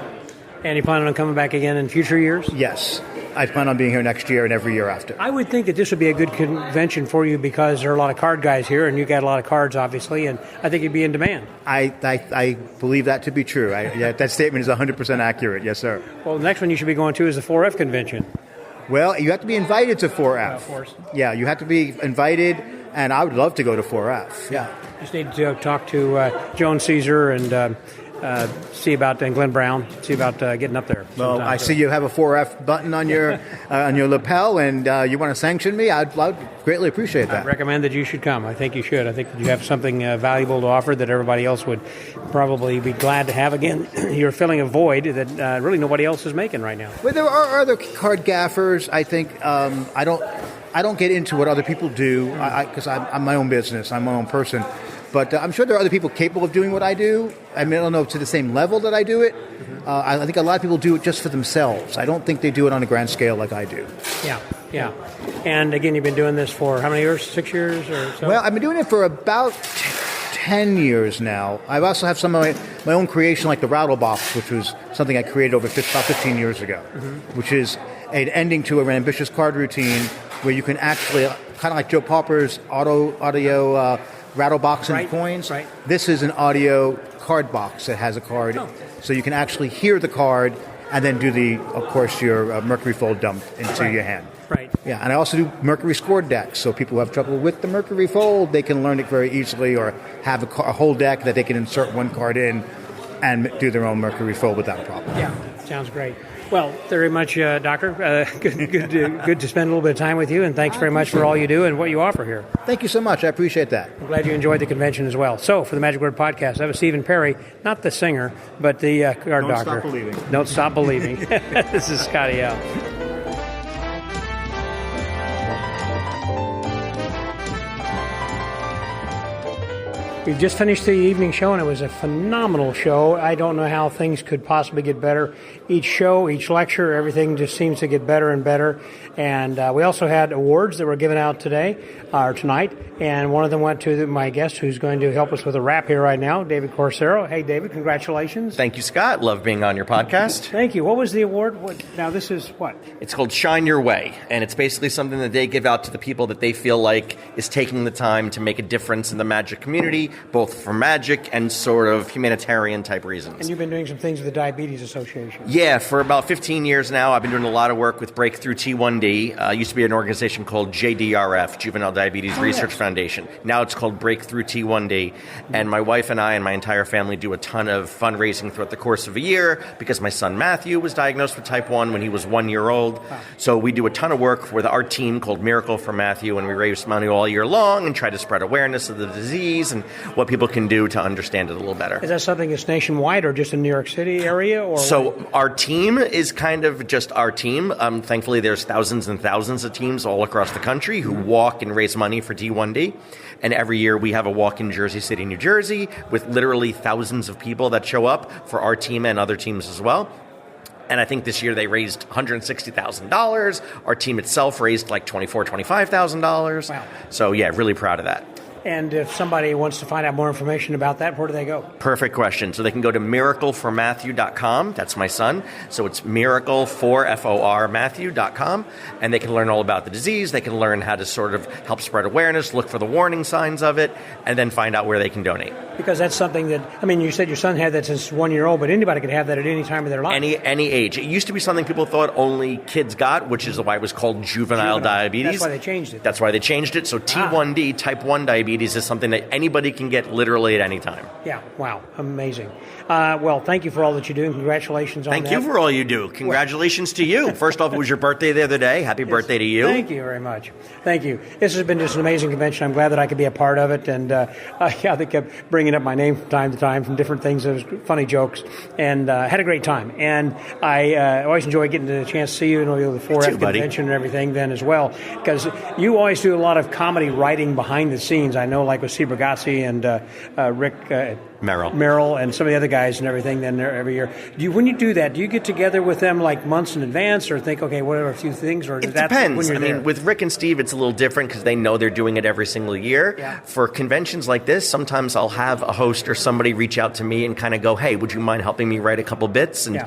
And you plan on coming back again in future years? Yes. I plan on being here next year and every year after. I would think that this would be a good convention for you because there are a lot of card guys here, and you got a lot of cards, obviously, and I think you'd be in demand. I believe that to be true. That statement is 100% accurate. Yes, sir. Well, the next one you should be going to is the 4F convention. Well, you have to be invited to 4F. Of course. Yeah, you have to be invited, and I would love to go to 4F. Yeah. Just need to talk to Joan Caesar and see about and Glenn Brown. See about getting up there. Well, I see you have a 4F button on your lapel, and you want to sanction me. I'd greatly appreciate that. I recommend that you should come. I think you should. I think that you have something valuable to offer that everybody else would probably be glad to have. Again, you're filling a void that really nobody else is making right now. Well, there are other card gaffers. I think I don't get into what other people do because I'm my own business. I'm my own person. But I'm sure there are other people capable of doing what I do. I mean, I don't know to the same level that I do it. I think a lot of people do it just for themselves. I don't think they do it on a grand scale like I do. Yeah. And again, you've been doing this for how many years? 6 years or so? Well, I've been doing it for about 10 years now. I also have some of my own creation, like the Rattle Box, which was something I created about 15 years ago, which is an ending to an ambitious card routine where you can actually, kind of like Joe Pauper's audio rattle box and coins. Right. This is an audio card box that has a card, so you can actually hear the card and then do your Mercury Fold dump into your hand. Right. Yeah, and I also do Mercury scored decks, so people who have trouble with the Mercury Fold, they can learn it very easily, or have a whole deck that they can insert one card in and do their own Mercury Fold without a problem. Yeah, sounds great. Well, very much, Doctor. Good to spend a little bit of time with you, and thanks very much for all you do and what you offer here. Thank you so much. I appreciate that. I'm glad you enjoyed the convention as well. So, for the Magic Word Podcast, that was Stephen Perry, not the singer, but the card doctor. Don't stop believing. Don't stop believing. This is Scotty L. We've just finished the evening show, and it was a phenomenal show. I don't know how things could possibly get better. Each show, each lecture, everything just seems to get better and better. And we also had awards that were given out today, or tonight, and one of them went to my guest who's going to help us with a wrap here right now, David Corsaro. Hey, David, congratulations. Thank you, Scott. Love being on your podcast. Thank you. What was the award? Now, this is what? It's called Shine Your Way, and it's basically something that they give out to the people that they feel like is taking the time to make a difference in the magic community, both for magic and sort of humanitarian type reasons. And you've been doing some things with the Diabetes Association. Yeah, for about 15 years now, I've been doing a lot of work with Breakthrough T1D. Used to be an organization called JDRF, Juvenile Diabetes Research Foundation. Now it's called Breakthrough T1D. And my wife and I and my entire family do a ton of fundraising throughout the course of a year because my son Matthew was diagnosed with type 1 when he was 1 year old. Wow. So we do a ton of work with our team called Miracle for Matthew, and we raise money all year long and try to spread awareness of the disease and what people can do to understand it a little better. Is that something that's nationwide or just in New York City area? Or so our team is kind of just our team. Thankfully, there's thousands and thousands of teams all across the country who walk and raise money for T1D. And every year we have a walk in Jersey City, New Jersey, with literally thousands of people that show up for our team and other teams as well. And I think this year they raised $160,000. Our team itself raised like $24,000, $25,000. Wow. So yeah, really proud of that. And if somebody wants to find out more information about that, where do they go? Perfect question. So they can go to miracleformatthew.com. That's my son. So it's miracle4Matthew.com. And they can learn all about the disease. They can learn how to sort of help spread awareness, look for the warning signs of it, and then find out where they can donate. Because that's something that, I mean, you said your son had that since 1 year old, but anybody could have that at any time of their life. Any age. It used to be something people thought only kids got, which is why it was called juvenile diabetes. That's why they changed it. That's why they changed it. So T1D, type 1 diabetes, is something that anybody can get literally at any time. Yeah, wow, amazing. Well, thank you for all that you do, and congratulations on that. Thank you for all you do. Congratulations to you. First off, it was your birthday the other day. Happy birthday to you. Thank you very much. Thank you. This has been just an amazing convention. I'm glad that I could be a part of it, and they kept bringing up my name from time to time from different things. It was funny jokes, and had a great time. And I always enjoy getting the chance to see you and the 4F convention and everything then as well, because you always do a lot of comedy writing behind the scenes. I know, like with Steve Bragazzi and Rick Merrill and some of the other guys and everything then every year. When you do that, do you get together with them like months in advance or think, okay, what are a few things? Or it depends. I mean, with Rick and Steve, it's a little different because they know they're doing it every single year. Yeah. For conventions like this, sometimes I'll have a host or somebody reach out to me and kind of go, hey, would you mind helping me write a couple bits? And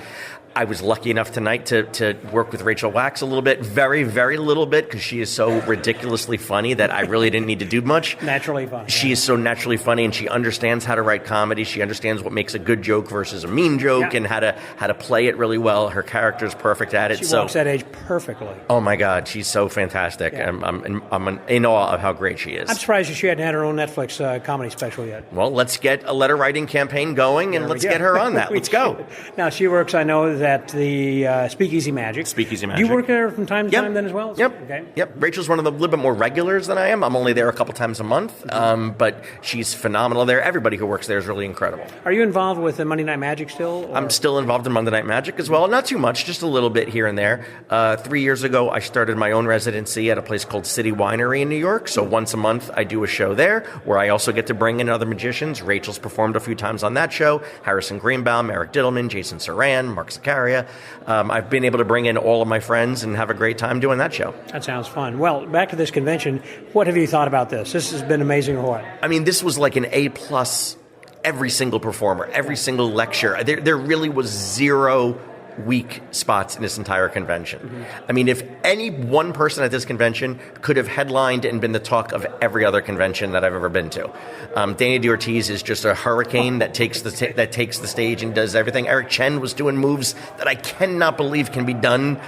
I was lucky enough tonight to work with Rachel Wax a little bit, very, very little bit, because she is so ridiculously funny that I really didn't need to do much. Naturally funny. She is so naturally funny, and she understands how to write comedy. She understands what makes a good joke versus a mean joke, and how to play it really well. Her character is perfect at it. She walks that age perfectly. Oh my God, she's so fantastic. Yeah. I'm in awe of how great she is. I'm surprised that she hadn't had her own Netflix comedy special yet. Well, let's get a letter writing campaign going, and let's get her on that. Let's go. Now, she works, I know, at the Speakeasy Magic. Speakeasy Magic. Do you work there from time to time then as well? Yep. Okay. Yep. Rachel's one of the little bit more regulars than I am. I'm only there a couple times a month, but she's phenomenal there. Everybody who works there is really incredible. Are you involved with the Monday Night Magic still? Or? I'm still involved in Monday Night Magic as well. Not too much, just a little bit here and there. 3 years ago, I started my own residency at a place called City Winery in New York. So once a month, I do a show there where I also get to bring in other magicians. Rachel's performed a few times on that show. Harrison Greenbaum, Eric Diddleman, Jason Saran, Mark Zakaria. I've been able to bring in all of my friends and have a great time doing that show. That sounds fun. Well, back to this convention, what have you thought about this? This has been amazing or what? I mean, this was like an A+, every single performer, every single lecture. There really was zero weak spots in this entire convention. Mm-hmm. I mean, if any one person at this convention could have headlined and been the talk of every other convention that I've ever been to. Danny D'Ortiz is just a hurricane that takes the stage and does everything. Eric Chien was doing moves that I cannot believe can be done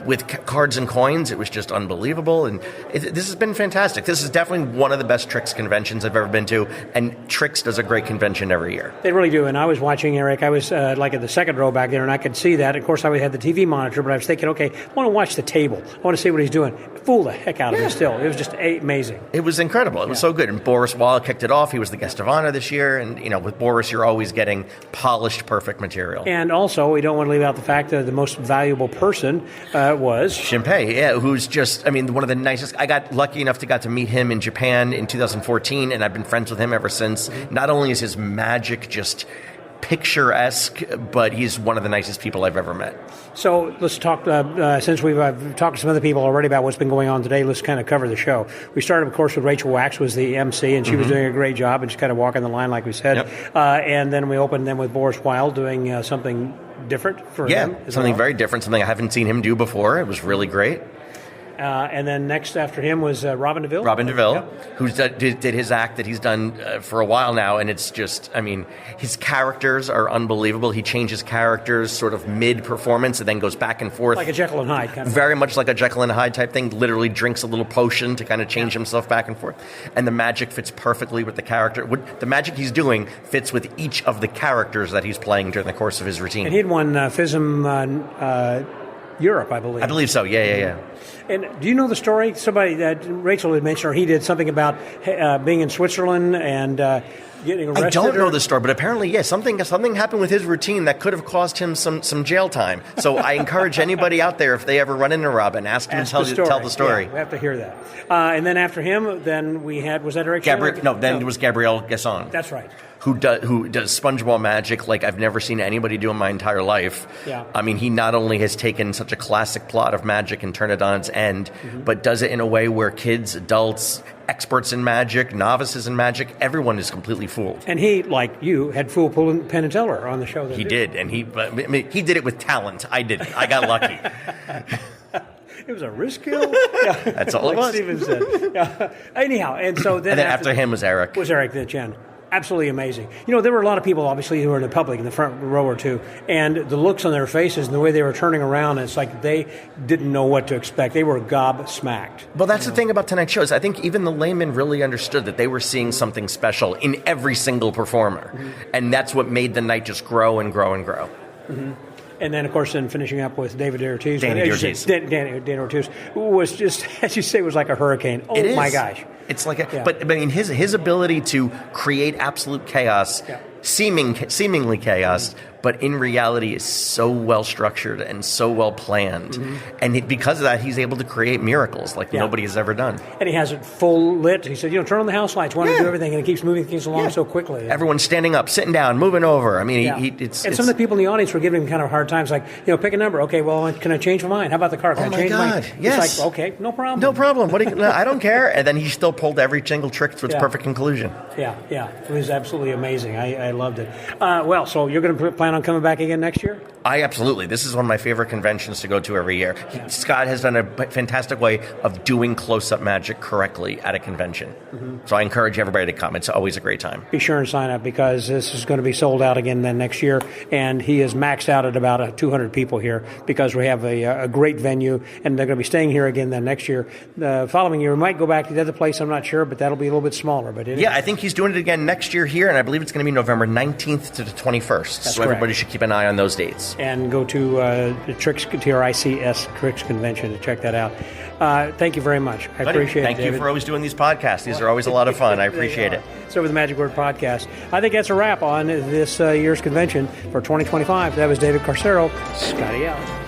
with cards and coins. It was just unbelievable, and this has been fantastic. This is definitely one of the best TRICS conventions I've ever been to, and TRICS does a great convention every year. They really do, and I was watching Eric. I was like at the second row back there, and I could see see that. Of course, I had the TV monitor, but I was thinking, okay, I want to watch the table. I want to see what he's doing. Fool the heck out of me still. It was just amazing. It was incredible. It was so good. And Boris Wall kicked it off. He was the guest of honor this year. And, with Boris, you're always getting polished, perfect material. And also, we don't want to leave out the fact that the most valuable person was Chien, who's just, one of the nicest. I got lucky enough to get to meet him in Japan in 2014, and I've been friends with him ever since. Mm-hmm. Not only is his magic just picturesque, but he's one of the nicest people I've ever met. So let's talk, since we've talked to some other people already about what's been going on today, let's kind of cover the show. We started, of course, with Rachel Wax was the MC, and she was doing a great job and just kind of walking the line like we said. Yep. And then we opened them with Boris Wilde doing something different for him. Yeah, something very different, something I haven't seen him do before. It was really great. And then next after him was Robin DeVille. Robin DeVille, who did his act that he's done for a while now, and it's just, his characters are unbelievable. He changes characters sort of mid-performance and then goes back and forth. Like a Jekyll and Hyde kind of. Very much like a Jekyll and Hyde type thing. Literally drinks a little potion to kind of change himself back and forth. And the magic fits perfectly with the character. The magic he's doing fits with each of the characters that he's playing during the course of his routine. And he'd won FISM Europe, I believe. I believe so, yeah. And do you know the story? Somebody that Rachel had mentioned, or he did something about being in Switzerland and getting arrested. I don't know the story, but apparently, something happened with his routine that could have cost him some jail time. So I encourage anybody out there, if they ever run into Robin, ask him to tell the story. Yeah, we have to hear that. And then after him, then we had, was that Eric? It was Gabrielle Gasson. That's right. Who does SpongeBob magic like I've never seen anybody do in my entire life. Yeah. He not only has taken such a classic plot of magic and turned it on its end, but does it in a way where kids, adults, experts in magic, novices in magic, everyone is completely fooled. And he, like you, had fooled Penn and Teller on the show. He did, and he did it with talent. I didn't. I got lucky. It was a risk-kill. That's all it was. Steven said. Anyhow, and so then after him was Eric. The Chien. Absolutely amazing. There were a lot of people, obviously, who were in the public in the front row or two, and the looks on their faces and the way they were turning around, it's like they didn't know what to expect. They were gobsmacked. Well, that's the thing about tonight's shows. I think even the laymen really understood that they were seeing something special in every single performer, and that's what made the night just grow and grow and grow. Mm-hmm. And then, of course, finishing up with David Ortiz. Danny Ortiz. Dan Ortiz, who was just, as you say, was like a hurricane. Oh, my gosh. It's like but his ability to create absolute chaos, seemingly chaos, but in reality is so well structured and so well planned, and because of that, he's able to create miracles like nobody has ever done. And he has it full lit. He said, turn on the house lights, want to do everything, and it keeps moving things along so quickly. Everyone's standing up, sitting down, moving over. Some of the people in the audience were giving him kind of hard times, like, pick a number. Okay, well, can I change my mind? How about the car? Can I change my mind? Yes. It's like, okay, no problem. No problem. I don't care. And then he still pulled every single trick to its perfect conclusion. Yeah. It was absolutely amazing. I loved it. So you're going to plan on coming back again next year? Absolutely. This is one of my favorite conventions to go to every year. Yeah. Scott has done a fantastic way of doing close-up magic correctly at a convention. So I encourage everybody to come. It's always a great time. Be sure and sign up because this is going to be sold out again then next year. And he is maxed out at about 200 people here because we have a great venue, and they're going to be staying here again then next year. The following year, we might go back to the other place. I'm not sure, but that'll be a little bit smaller. But I think he's doing it again next year here, and I believe it's going to be November 19th to the 21st. That's so everybody should keep an eye on those dates. And go to the TRICS, TRICS TRICS convention to check that out. Thank you very much. I appreciate it, Thank you for always doing these podcasts. These are always a lot of fun. I appreciate it. It's over the Magic Word Podcast. I think that's a wrap on this year's convention for 2025. That was David Corsaro. Scotty out.